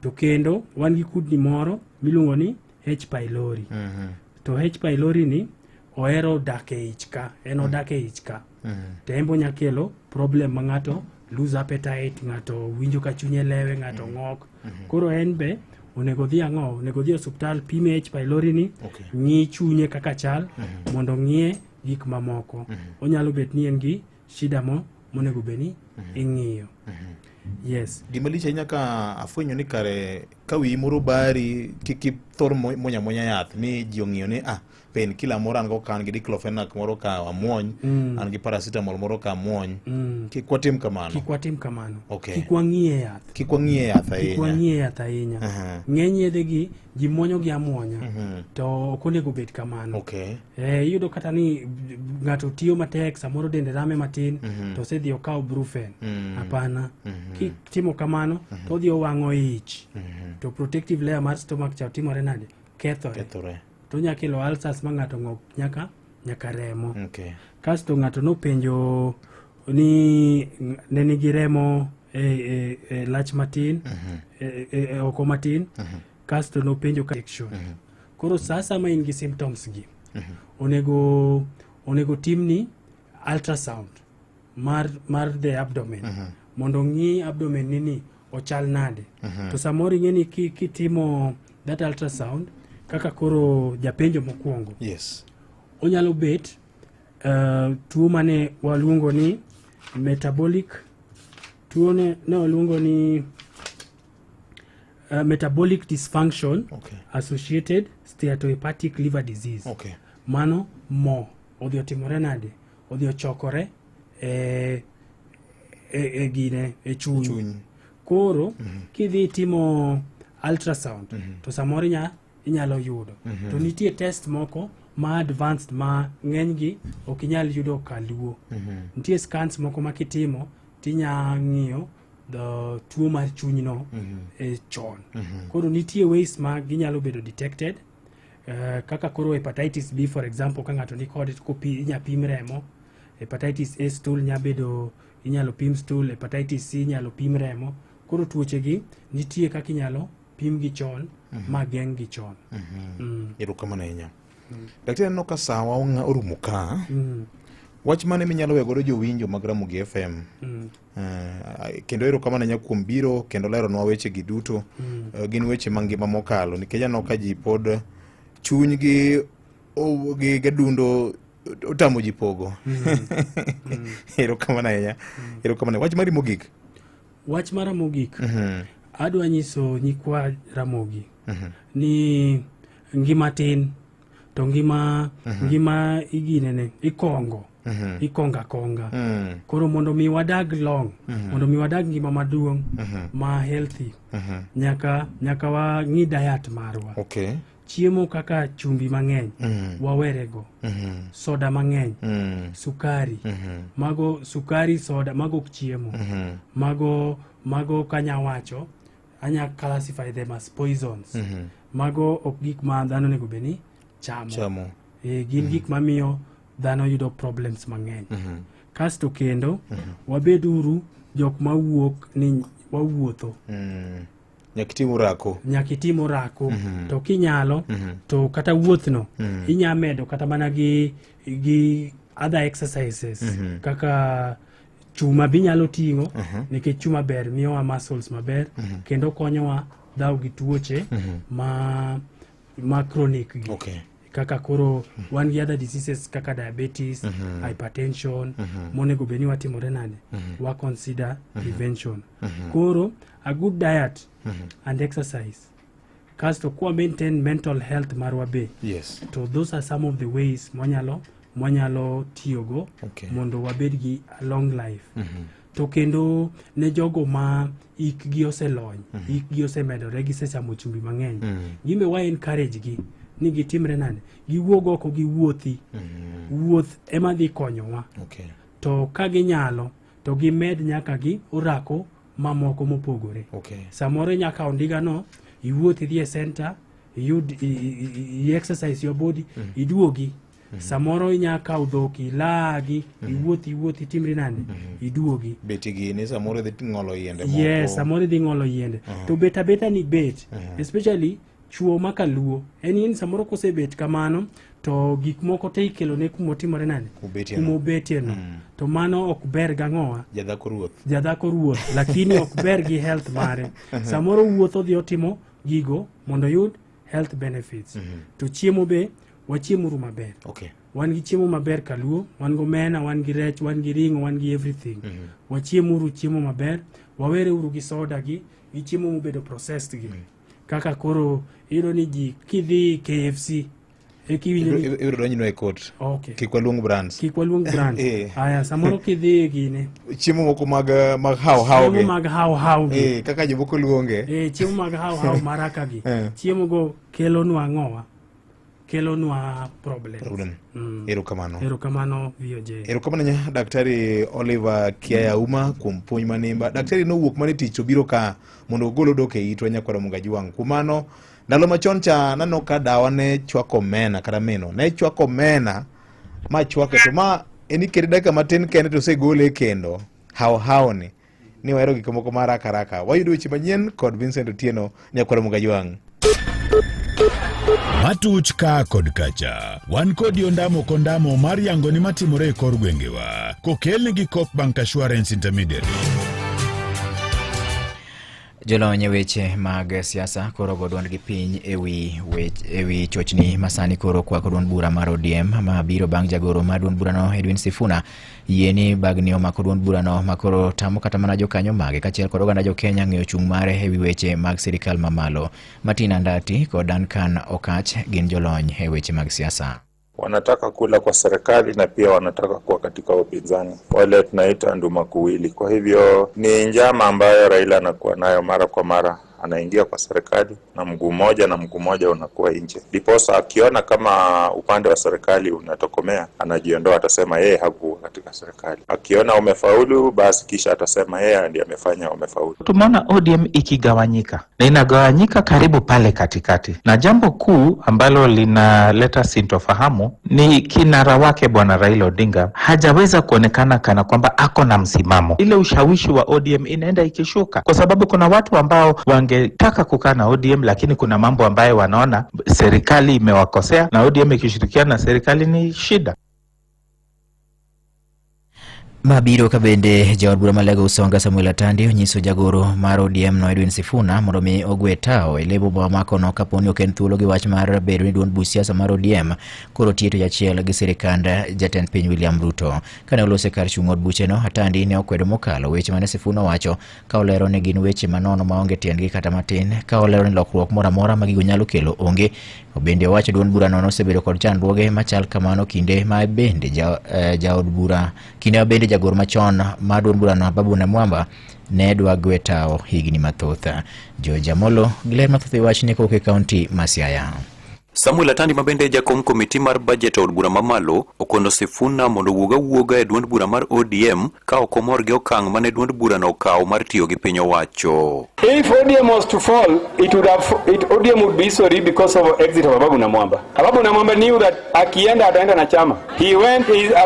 To kendo wan gi kudni moro miluongo ni H. pylori. To H. pylori ni ohero dak e ich ka. En odak e ich ka. To embo nyakelo problem ma ng'ato lose appetite, ng'ato winjo ka chunye lewe, ng'ato ng'ok. Koro en be onego dhi ang'o, onego dhi osuptal pime H pylori ni, ng'i chunye kaka chal, mondo ng'iye gik mamoko. Onyalo bet ni en gi shida monego beni ing'iyo. Yes. Gima lich ahinya ka afwenyo ni kare ka wiyi moro bari kik thor monya yath mi ji ong'iyo ni pen kila moro an go kan gi diclofenac moro ka amuony, an gi paracetamol moro ka amuony. Kik watim kamano. Okay. Kik wang'iye yath. Kik wang'iye yath ahinya. Ng'eny yedhe gi ji muonyo gi amuonya. To ok onego bet kamano. Okay. Iyudo kata ni ng'ato tiyo matek, samoro dende rame matin, to osedhi okawo brufen. Hapana. Kik timo kamano, to odhi owang'o ich. To protective layer mar stomach cha timore nade? Kethore. To nyakelo ulcers ma ng'ato ng'ok nyaka remo. Kasto ng'ato nopenjo ni ne nigi remo lach matin, oko matin, kasto nopenjo infection. Koro sasa ma in gi symptoms gi, onego timni ultrasound mar the abdomen, mondo ng'i abdomen ni ochal nade. To samoro ing'eni kitimo that ultrasound, kaka koro japenjo mokwongo. Yes. Onyalo bet tuo mane waluongo ni metabolic, tuo ne waluongo ni metabolic dysfunction associated steatohepatic liver disease. Mano odhi otimore nade? Odhi ochokore gine chuny. Koro kidhi timo ultrasound, to samoro inyalo yudo. To nitie test moko ma advanced ma ng'enygi ok inyal yudo kaluo. Nitie scans moko ma kitimo tinya ng'iyo tuo mar chunyno chon. Koro nitie ways ma ginyalo bedo detected, kaka koro hepatitis B for example, ka ng'ato ni kod inya pim remo. Hepatitis A stool inyalo pim stool, hepatitis C inyalo pim remo. Koro tuoche gi nitie kaka inyalo pim gi chon ma geng' gi chon. Erokamano ahinya. Daktari, aneno ka sawa orumo ka. Wach mane minyalo wegodo jowinjo mag Ramogi FM? Kendo erokamano ahinya kuom biro kendo leronwa weche gi duto. Gin weche mangima mokalo, nikech aneno ka ji pod chuny gi gadundo otamo ji pogo. Erokamano ahinya. Wach mari mogik? Wach mara mogik, adwa nyiso nyikwa Ramogi ni ngima tin, to ngima iginene ikongo akonga. Koro mondo mi wadag long, mondo mi wadag ngima maduong' ma healthy, nyaka wang'i diet marwa. Chiemo kaka chumbi mang'eny wawerego, soda mang'eny, sukari, soda mago ok chiemo. Mago kanya wacho, anya classify them as poisons. Mago ok gik ma dhano nego beni chamo. Gin gik mamiyo dhano yudo problems mang'eny. Kasto kendo wabeduru jok mawuok ni wawuotho. Nyakitim orako. To kinyalo, to kata wuothno inya medo kata mana gi other exercises, kaka chuma binyalo ting'o, nikech chuma ber, miyowa muscles maber, kendo konyowa dhaw gi tuoche ma chronic gi. Kaka koro wan gi other diseases kaka diabetes, hypertension, monego beni watimore nade? Wa consider prevention. Koro a good diet and exercise. Kasto kwa maintain mental health marwa be. So those are some of the ways mwanyalo tiyogo mondo wabed gi a long life. To kendo ne jogo ma ikgi oselony, ikgi osemedore, gisechamo chumbi mang'eny, gimbe wa encourage gi ni gitimre nade? Giwuog oko gi wuothi. Wuoth ema dhi konyowa. To ka ginyalo, to gimed nyaka gi orako mamoko mopogore. Samoro nyaka ondiga no, iwuoth idhi e center, i exercise your body, iduogi. Samoro inyaka udhok ilagi, iwuoth itimri nade? Iduogi. Beti gini samoro dhi ng'olo yiende moko. Yes, samoro dhi ng'olo yiende. To beta ni bet, especially chuo makaluo en samoro kosebet kamano to gik moko te ikelo ne kumotimore nane kumobetie no to mano ok ber gang'owa jadhako ruoth lakini ok ber gi health mare samoro wuotho dhi otimo gigo mondo yud health benefits to chiemo be wachiemuru maber wan gi chiemo maber kaluo wan go mena wan gi rech wan gi ringo wan gi everything wachiemuru chiemo maber wawere uru gi soda gi chiemo mubedo processed gi kaka koro iro ni ji kidhi KFC Iwiro donjino e kot. Kikwaluong brands. Aya, samoro kidhi gine. Chiemo moko mag hao ge. Chiemo mag hao ge. Kaka jomoko luonge. Chiemo mag hao maraka gi. Chiemo go kelo nwa ng'owa. Kelo nwa problem. Erokamano VOJ. Erokamano nya Daktari Oliver Kiayauma kuom puonj manimba. Daktari nowuok mane tich obiro ka mondo ogolo dok e itwa nyakwaro Mungajuang. Kumano ndalo machon cha nano ka dawa ne chwako mena kata meno ne chwako mena ma chwake to ma eni kedi dakika matin kende to segole kendo hao ni wahero gik moko maraka wayudo weche manyien kod Vincent Otieno nyakwaro Mungajuang. Matuch ka kod kacha wan kod yondamo kondamo mar yango ni matimore e kor gwengewa kokelni gi Bank Assurance Intermediary. Jolony weche mag siasa koro godwand gi piny ewi chochni masani koro kwa kodwand bura mar ODM ma biro bang' jagoro mar duond burano Edwin Sifuna yieni bagni omako duond burano makoro tamo kata mana jokanyo mage kachiel kod oganda jo Kenya ng'eyo chung' mare ewi weche mag sirikal mamalo. Martina Ndati kod Duncan Okach gin jolony e weche mag siasa. Wanataka kula kwa serikali na pia wanataka kuwa katika upinzani, wale tunaita ndumakuwili. Kwa hivyo ni njama ambayo Raila anakuwa nayo mara kwa mara, anaingia kwa serikali na mguu mmoja unakuwa nje. Diposa akiona kama upande wa serikali unatokomea, anajiondoa, atasema yeye hakuwa katika serikali. Akiona umefaulu, basi kisha atasema yeye ndiye amefanya umefaulu. Tumeona ODM ikigawanyika na inagawanyika karibu pale katikati, na jambo kuu ambalo linaleta sintofahamu ni kinara wake bwana Raila Odinga hajaweza kuonekana kana kwamba ako na msimamo. Ile ushawishi wa ODM inaenda ikishuka kwa sababu kuna watu ambao wangetaka kukaa na ODM, lakini kuna mambo ambayo wanaona serikali imewakosea na ODM ikishirikiana na serikali ni shida. Mabiro kabende jaod bura malego Usonga Samuel Atandi onyiso jagoro mar ODM no Edwin Sifuna mondo mi ogwe tao e lebo mamako no kaponi oken thuolo gi wach mar bedo ni duond buch siasa mar ODM koro tieto jachiel gi sirikand jatend piny William Ruto. Kane olose kar chung' od buche no, Atandi ne okwedo mokalo weche mane Sifuna wacho ka olero ni gin weche manono maonge tiendgi kata matin, ka olero ni lokruok moro amora ma gigo nyalo kelo onge. Bende owacho duond bura no osebedo kod chandruoge machal kamano kinde ma bende jaod bura kinde bende jagoro machon ma duond bura no Babu Namwamba ne dwa gwe tao higni mathoth. Georgia Molo giler mathoth wach ne koke kaunti ma Siaya. Samuel Atandi mabende jakom komiti mar budget od bura mamalo okono Sifuna mondo wuoga e duond bura mar ODM ka okomor gi okang' mane duond bura no kawo mar tiyo gi piny owacho. If ODM was to fall, ODM would be sorry because of exit of Babu Namwamba. Babu Namwamba knew that akienda ataenda na chama.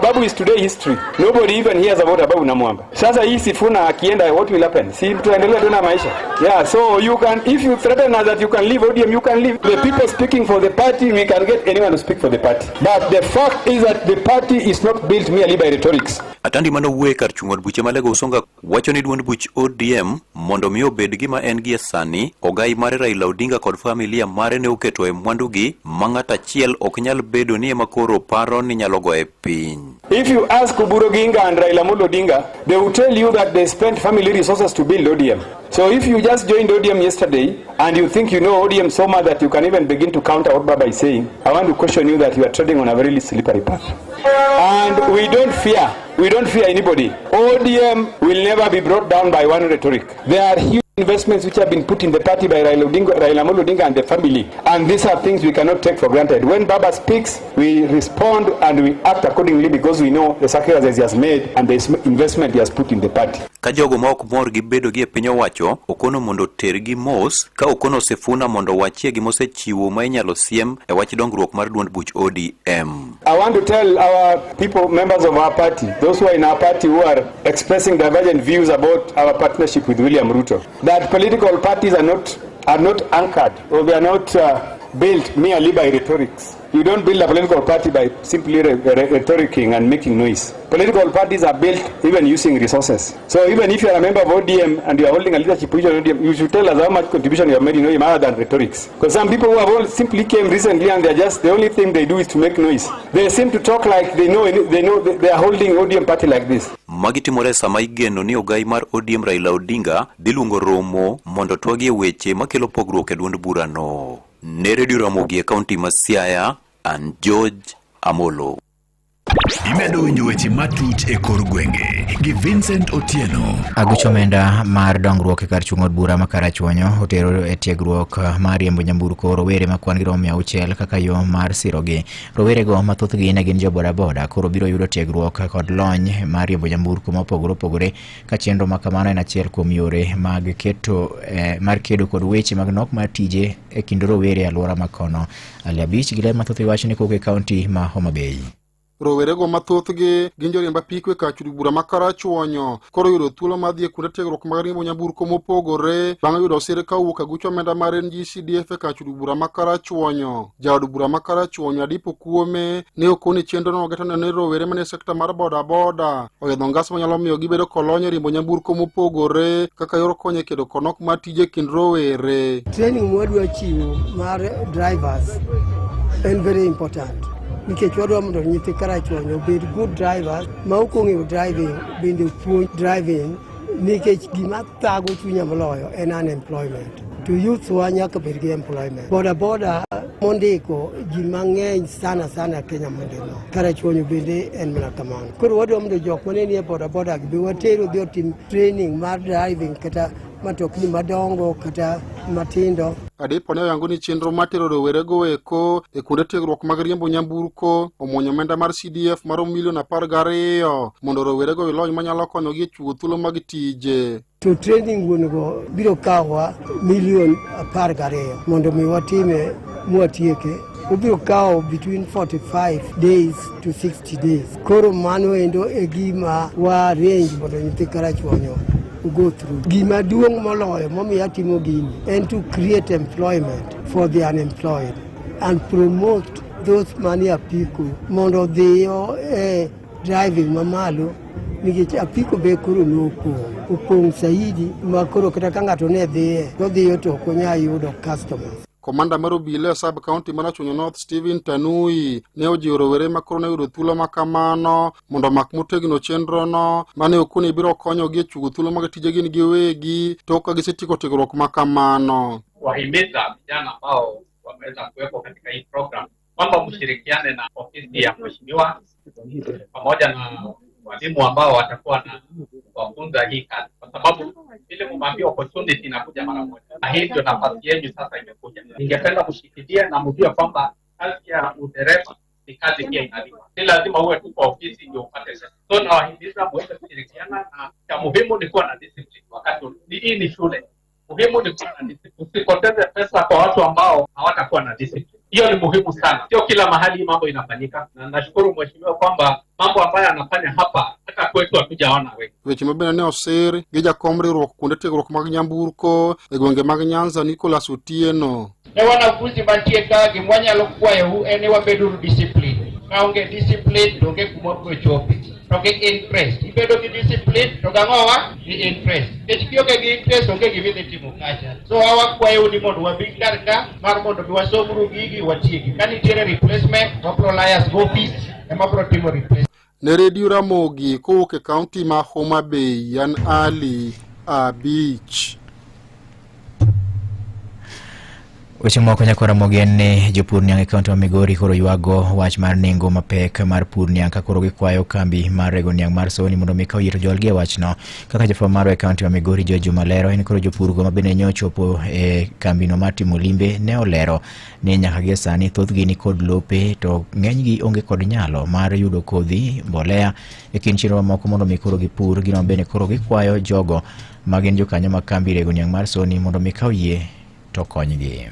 Babu is today history. Nobody even hears about Babu Namwamba. Sasa hii Sifuna akienda, what will happen? Si tuendelea tena maisha. Yeah, so you can, if you threaten us that you can leave ODM, you can leave. The people speaking for the party, we can get anyone to speak for the party. But the fact is that the party is not built merely by rhetorics. Atandi mano wuoye kar chung' od buche malego Usonga wacho ni duond buch ODM mondo mi obed gima en gi sani, ogai mare Raila Odinga kod familia mare ne oketo e mwandugi ma ng'at achiel ok nyal bedo ni ema koro paro ni nyalo go e piny. If you ask Oburu Oginga and Raila Amolo Odinga, they will tell you that they spent family resources to build ODM. So if you just joined ODM yesterday and you think you know ODM so much that you can even begin to counter what Baba is saying, I want to caution you that you are treading on a very slippery path. And we don't fear anybody. ODM will never be brought down by one rhetoric. There are huge investments which have been put in the party by Raila Amolo Odinga and the family, and these are things we cannot take for granted. When Baba speaks, we respond and we act accordingly because we know the sacrifices he has made and the investment he has put in the party. Ka jogo ma ok mor gi bedo gi e piny owacho okono mondo tergi mos ka okono Sifuna mondo wachie gi mosechiwo ma inyalo siem e wach dongruok mar duond buch ODM. I want to tell our people, members of our party, those who are in our party who are expressing divergent views about our partnership with William Ruto, that political parties are not are not anchored or they are not built merely by rhetorics. You don't build a political party by simply rhetoricing and making noise. Political parties are built even using resources. So even if you are a member of ODM and you are holding a leadership position in ODM, you should tell us how much contribution you have made in ODM other than rhetorics. Because some people who have all simply came recently and the only thing they do is to make noise. They seem to talk like they know they are holding ODM party like this. Magitimore sama igeno ni ogai mar ODM Raila Odinga dhiluongo romo mondo twagie weche makelo pogruok e duond burano. Ne Radio Ramogi e kaunti ma Siaya, an George Amolo. Imedo winjo weche matut e kor gwenge gi Vincent Otieno. Aguch omenda mar dongruok e kar chung' od bura ma Karachuonyo otero e tiegruok mar riembo nyamburko rowere ma kwan gi romo 600 kaka yo mar sirogi. Rowerego mathothgi ne gin jo bodaboda koro biro yudo tiegruok kod lony mar riembo nyamburko mopogore opogore ka chenro ma kamano en achiel kuom yore mag mar kedo kod weche mag nok mar tije e kind rowere e alwora ma kono. Ali Abich gi le mathoth wacho ni kok e kaunti ma Homa Bay. Rowerego mathothgi gin joriemb apiko e kar chung' bura ma Karachuonyo koro yudo thuolo mar dhi e kuonde tiegruok mag riembo nyamburko mopogore bang' yudo sir kawuok Aguch omenda mar NGCDF e kar chung' bura ma Karachuonyo. Jaod bura ma Karachuonyo Adipo Kuome ne okoni chenro no getone ne rowere mane sekta mar bodaboda oyedho ngas manyalo miyo gibedo kolony e riembo nyamburko mopogore kaka yor konyo e kedo konok mar tije kind rowere. Training mwadwa chiwo mar drivers en very important. Nikech wadwa mondo nyithi Karachuonyo obed good drivers ma ok ong'eyo driving bende puonj driving nikech gima thago chunya moloyo en unemployment. To youth wa nyaka bed gi employment. Boda mondiko ji mang'eny sana Kenya mondino. Karachuonyo bende en mana kamano. Koro wadwa mondo jok mane nie boda be watero dhi otim training mar driving kata matokni madongo kata matindo. Adipo ne oyango ni chenro matero rowerego eko e kuonde tiegruok mag riembo nyamburko omuonyo omenda mar CDF mar $12 mondo rowerego ilony manyalo konyogi e chiwo thuolo mag tije. To training wuonego biro kawa $12 mondo mi watime mwatieke. Obiro kawo between 45 days to 60 days. Koro mano endo e gima wa range mondo nyithi Karachuonyo go through. Gima duong' moloyo momiyo atimo gini and to create employment for the unemployed and promote those mani apiko mondo dhiyo driving mamalo nikech apiko be koro opong' saidi ma koro kata ka ng'ato ne dhiye to dhiyo to ok onyal yudo customers. Komanda mar obila sub county mar Chuonyo North Stephen Tanui ne ojiwo rowere ma koro ne yudo thuolo ma kamano mondo mak motegno chenro no mane okoni biro konyogi e chiwo thuolo mag tije gin giwegi tok ka gisetieko tiegruok ma kamano. Wahimiza vijana ambao wameweza kuwepo katika hii program kwamba mshirikiane na ofisi ya mheshimiwa pamoja na walimu ambao watakuwa na wafunza hii kazi, kwa sababu ile mwambie opportunity inakuja mara moja, na hii ndio nafasi yenu sasa imekuja. Ningependa kushikilia na mjue kwamba kazi ya udereva ni kazi pia inalipa, si lazima uwe tu kwa ofisi ndio upate pesa. So na wahimiza muweze kushirikiana, na cha muhimu ni kuwa na discipline. Wakati hii ni shule, muhimu ni kuwa na discipline. Usipoteze pesa kwa watu ambao hawatakuwa na discipline. Hiyo ni muhimu sana. Sio kila mahali mambo inafanyika, na nashukuru mheshimiwa kwamba mambo ambayo anafanya hapa hata kwetu hatujaona wewe. Weche mabende ne osir gi jakom riwruok kuonde tiegruok mag nyamburko e gwenge mag Nyanza Nicholas Otieno. Ne wanafunzi mantie ka gimwanyalo kwayo en wabedo discipline. Kaonge discipline donge kumoko chopi. Toke interest. Ibedo gi discipline to gang'owa gi interest. Kechikioke gi interest onge gimidhi timo kacha. So awakwayo ni mondo wabig karka mar mondo wasomru gigi watiegi. Kanitiere replacement wapro liars go office ema bro timo replacement. Ne Radio Ramogi kowuok e kaunti ma Homa Bay, yan Ali Abich. Weche moko nyakora mogen ni jopur niang' e kaunti ma Migori koro ywago wach mar nengo mapek mar pur niang' ka koro gikwayo kambi mar rego niang' mar Sony mondo mi kaw yie to jolgi e wachno. Kaka jafwambo marwa e kaunti ma Migori George Malero en koro jopurgo ma bende nyochopo e kambino mar timo limbe ne olero ni nyaka gie sani thothgi ni kod lope to ng'enygi onge kod nyalo mar yudo kodhi mbolea e kind chenro moko mondo mi koro gipur. Gino bende koro gikwayo jogo ma gin jokanyo mag kambi rego niang' mar Sony mondo mi kaw yie to konygi.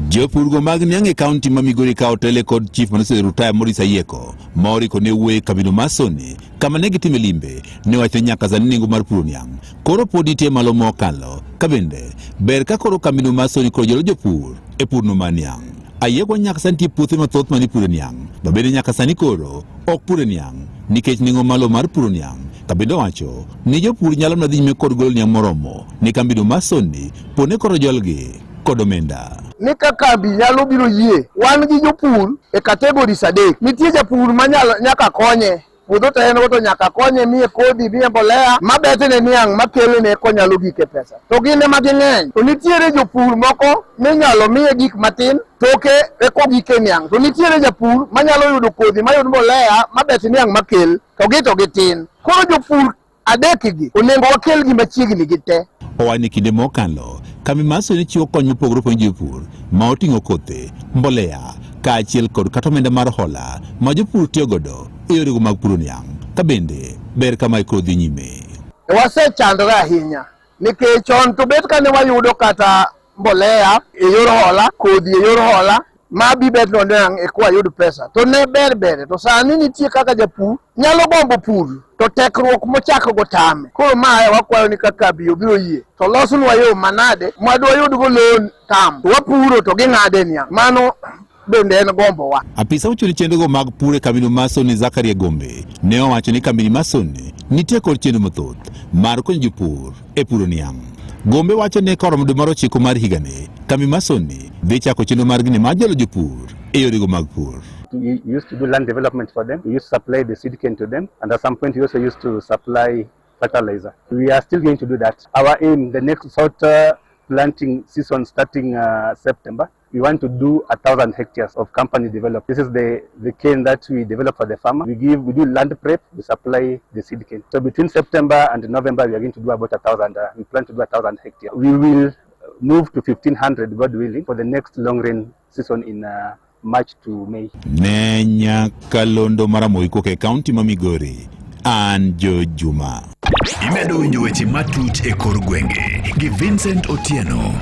Jopurgo mag niang' e kaunti ma Migori kao tele kod chief manose rutaya Morris Ayeko maoriko ne wuoye kabino mar Sony kama ne gitime limbe ne wacho nyaka sani nengo mar pur niang' koro pod nitie malo mokalo Kabende, ber ka koro kamino masoni koro jolo jopur e pur no maniang. Ayego nyaka santi puothe mathoth mani puro niang. Babende nyaka sani koro ok puro niang nikech nengo malo mar puro niang. Kabende wacho ni jopur nyalo na dhi nyime kod golo niang moromo ni kamino masoni pone koro jolgi kod omenda. Ni ka kambi nyalo biro yie wan gi jopur e categories adek. Nitie japur manyalo nyaka konye puodho to en goto nyaka konye miye kodhi miye mbolea mabetne niang makele ne konyalo gike pesa. To gine maging'eny. To nitiere jopur moko minyalo miye gik matin toke eko gike niang. To nitiere japur manyalo yudo kodhi mayud mbolea mabet niang makel to gitin. Koro jopur adek gi onego wakel gi machiegni gi te. Owani kinde mokalo kambi masoni chiwo kony mopogore opogore jopur ma oting'o kothe, mbolea kaachiel kod kata omenda mar hola ma jopur tiyo godo e yorego mag puro niang. Kabende ber kama koro dhi nyime. Wasechandore ahinya nikech chon to bet kane wayudo kata mbolea e yor hola, kodhi e yor hola ma bibet no niang e kwa yud pesa to ne ber to sani nitie kaka japur nyalo gombo pur to tekruok mochako go tame. Koro mae wakwayo ni kaka biyo biro yie to losnwa yo manade mwadwa yud go loan tam to wapuro to ging'ade niang. Mano bende en gombo wa. Apisa ochuli chenrogo mag pure kamino masoni Zakaria Gombe ne owacho ni kambi masoni nitie kod chenro mathoth mar konyo jopur e puro niang. Gombe wacho ne koromo dwe mar 9 mar higani kambi masoni dhi chako chenro margi ne mar jolo jopur e yorego mag pur. We used to do land development for them. We used to supply the seed cane to them, and at some point we also used to supply fertilizer. We are still going to do that. Our aim, the next planting season starting September, we want to do 1,000 hectares of company developed. This is the cane that we develop for the farmer. We do land prep, we supply the seed cane. So between September and November, we are going to do about 1,000. We plan to do 1,000 hectares. We will move to 1,500, God willing, for the next long rain season in March to May. Nenya Kalondo Maramoiko ke County Mamigori. Anjo Juma. Imedo winjo weche matut e kor gwenge gi Vincent Otieno.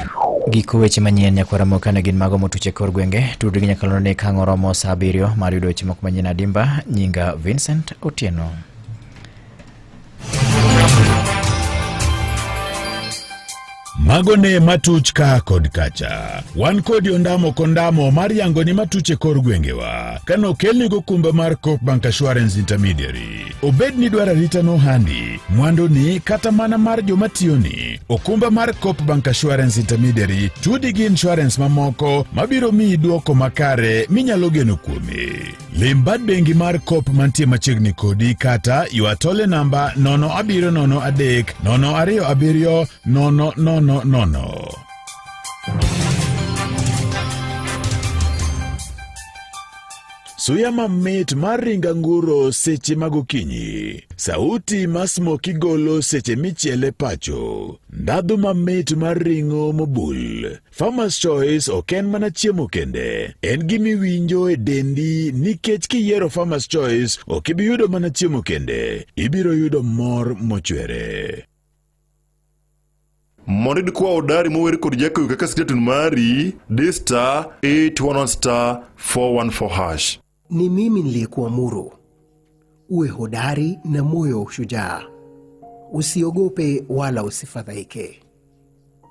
Giko weche manyien nyakwara mokane gin mago motuche kor gwenge. Tudri nyakalono ne kang'oromo sa 7 mar yudo weche moko manyien adimba. Nyinga Vincent Otieno. Magone matuch ka kod kacha. Wan kodi ondamo kondamo mar yango ni matuche kor gwengewa. Kano kelni go kumba mar Coop Bank Assurance Intermediary. Obed ni dwara rita no handi. Mwando ni kata mana mar jomatiyoni. Okumba mar Coop Bank Assurance Intermediary. Tudi gi insurance mamoko. Mabiro mi duoko makare. Minyalo geno kuome. Limbad bengi mar Coop mantie machiegni kodi kata yuatole namba 070 027 000. Suya mamit mar ringa nguro seche magokinyi. Sauti masmo kigolo seche michiele pacho. Ndadhu mamit mar ringo mobul. Farmer's Choice oken mana chiemo kende. En gimi winjo e dendi nikech kiyiero Farmer's Choice okibi yudo mana chiemo kende. Ibiro yudo mor mochwere. Monid kwa odari mweri kod jako kaka sitetun mari D*811 414 hash. Ni mimi niliyekuamuru uwe hodari na moyo ushujaa, usiogope wala usifadhaike,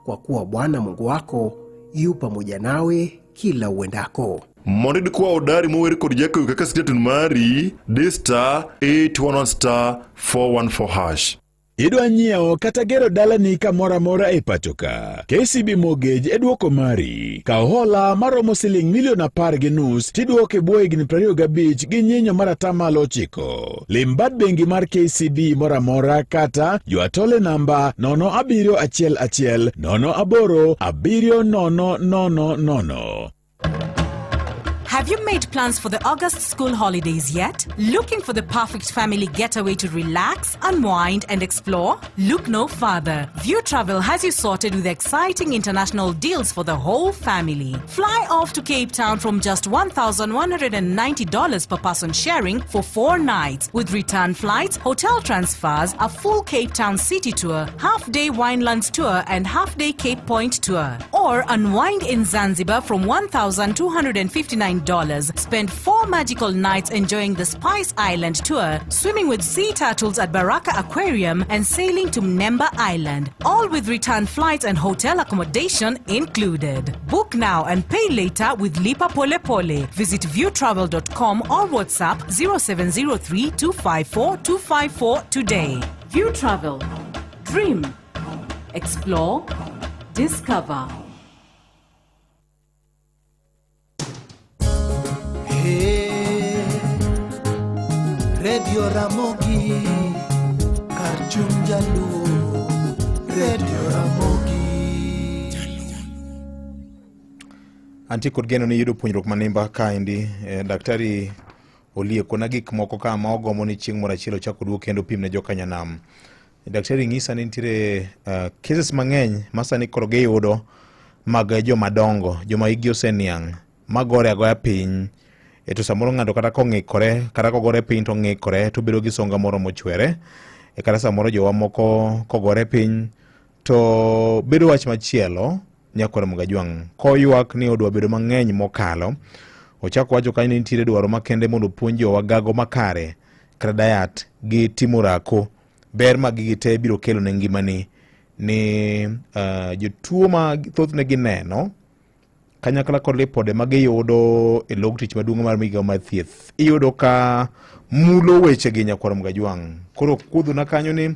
kwa kuwa Bwana Mungu wako yu pamoja nawe kila uendako. Monid kwa odari mweri kod jako kaka sitetun mari D*811 414 hash. Idwa nyiewo kata gero dalani kamora mora e pachoka. KCB Mortgage eduoko mari. Ka hola maromo siling $1.5 tiduoke buo higni 25 gi nyinyo mar atamalo 9. Limbad bengi mar KCB mora mora kata yuatole namba 0711 08 70000. Have you made plans for the August school holidays yet? Looking for the perfect family getaway to relax, unwind, and explore? Look no further. View Travel has you sorted with exciting international deals for the whole family. Fly off to Cape Town from just $1,190 per person sharing for 4 nights with return flights, hotel transfers, a full Cape Town city tour, half-day Winelands tour, and half-day Cape Point tour. Or unwind in Zanzibar from $1,259 $5. Spend 4 magical nights enjoying the Spice Island tour, swimming with sea turtles at Baraka Aquarium, and sailing to Mnemba Island. All with return flights and hotel accommodation included. Book now and pay later with Lipa Pole Pole. Visit viewtravel.com or WhatsApp 0703 254 254 today. View Travel. Dream. Explore. Discover. Hey, Radio Ramogi, Karchum Jalu, Radio Ramogi. Anti kod geno ni yudo puonjruok manimba kaendi. Daktari Olieko na gik moko ka ma ogomo ni chieng' moro achiel ochako duogo kendo pim ne jokanyanam. Daktari ng'isa ni nitiere cases mang'eny masani koro giyudo mag joma dongo, joma igi oseniang', magore agoya piny. To samoro ng'ato kata kong'ikore, kata kogore piny to ng'ikore, to bedo gi songa moro mochwere. Kata samoro jowa moko kogore piny to bedo wach machielo Nyakwar Mugajwang' koywak ni odwa bedo mang'eny mokalo. Ochako wacho ka ni nitiere dwaro makende mondo puonj jowa gago makare kata diet gi timo rako. Ber ma gigi te biro kelo ne ngimani ni jotuo ma thothne gineno kanyakla kod lipode ma giyudo e log tich maduong' mar migawo mar thieth iyudo ka mulo weche gi Nyakwar Mugajwang'. Koro kudho na kanyo ni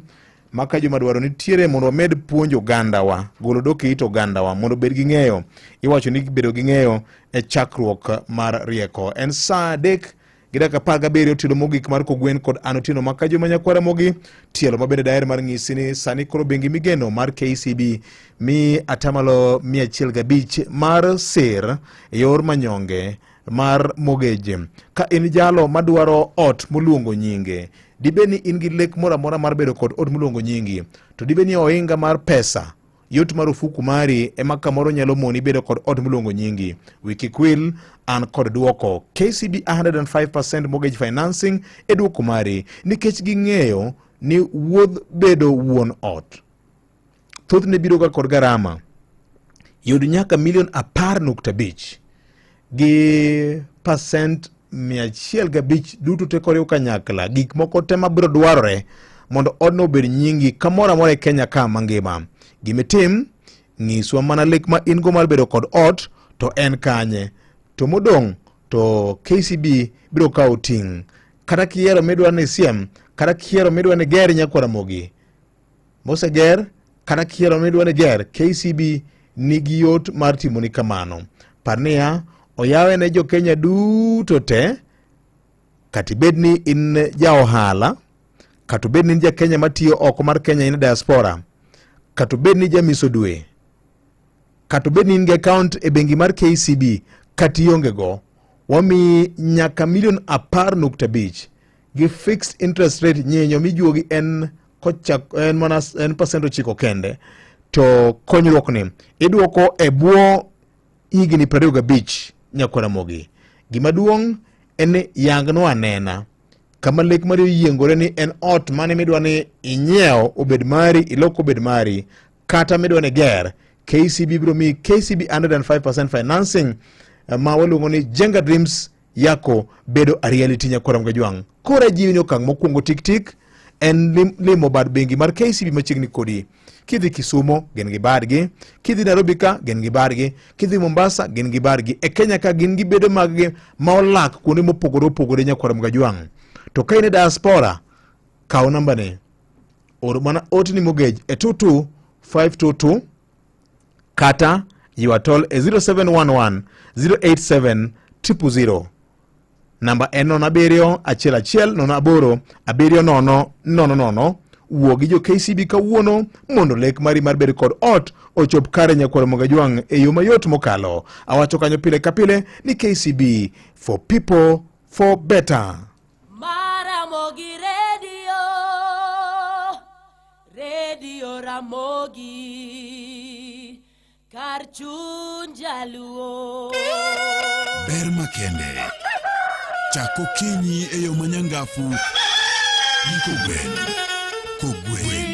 maka joma dwaro nitiere mondo wamed puonj ogandawa, golo dok it ogandawa mondo bed gi ng'eyo. Iwacho ni bedo gi ng'eyo e chakruok mar rieko. En saa 3:17 tielo mogik mar Kogwen kod Anotino maka joma Nyakwar Mogi tielo mabende daher mar ng'isi ni sani koro bengi migeno mar KCB mi atamalo 105 mar sir e yor manyonge mar mogeje. Ka in jalo madwaro ot moluongo nyinge, dibeni in gi lek mora mora mar bedo kod ot moluongo nyingi, to dibeni oinga mar pesa yot marufuku mari ema kamoro nyalo moni bedo kod ot moluongo nyingi. Wikikwil an kod duoko KCB 105% mortgage financing e duoko mari nikech ging'eyo ni wuodh bedo wuon ot thothne biro ga kod garama. Yud nyaka $10.5 gi percent 105 duto te koriw kanyakla. Gik moko te mabiro dwarore mondo odno obed nyingi kamoro amora e Kenya ka mangima. Gimitim ng'iswa mana lek ma in go mar bedo kod ot to en kanye, to modong' to KCB biro kawo ting'. Kata kiero midwa ni siem, kata kiero midwa ni ger Nyakwar Mogi moseger, kata kiero midwa ni ger, KCB nigi yot mar timo ni kamano. Parnia oyawe ne jo Kenya duto te, katibed ni in ja ohala, katibed ni ja Kenya matiyo oko mar Kenya in diaspora, katibed ni ja miso dwe, katibed ni in gi account e bengi mar KCB, kationge go, wami nyaka $10.5 gi fixed interest rate nyenyo mijuogi en percent 9 kende. To konyruok ni iduoko e bwo higni 25 Nyakwar Mogi. Gima duong' en yangno anena kama lek mari yiengore ni en ot mane midwa ni inyiew obed mari, iloko obed mari, kata midwa ni ger. KCB biro mi KCB 105% financing ma waluongo ni Jenga Dreams yako bedo a reality Nyakwar Mugajwang'. Kora jiwi ni okang' mokwongo tik en limo bad bengi mar KCB machiegni kodi. Kidhi Kisumo gin gi badgi, kidhi Nairobi ka gin gi badgi, kidhi Mombasa gin gi badgi, e Kenya ka gin gi bedo maggi ma olak kuonde mopogore opogore Nyakwar Mugajwang'. To ka in diaspora, kaw namba ni, or mana oti ni mortgage e 22522 kata yuatol e 0711 087 000. Namba en 0711 wuo gi jo KCB kawuono mondo lek mari mar bedo kod ot ochop kare Nyakwar Mugajwang' e yo mayot mokalo. Awacho kanyo pile ka pile ni KCB for people for better. Ramogi Radio Ramogi kar chuny jaluo. Ber makende chako kinyi e yo manyangafu. Kogwen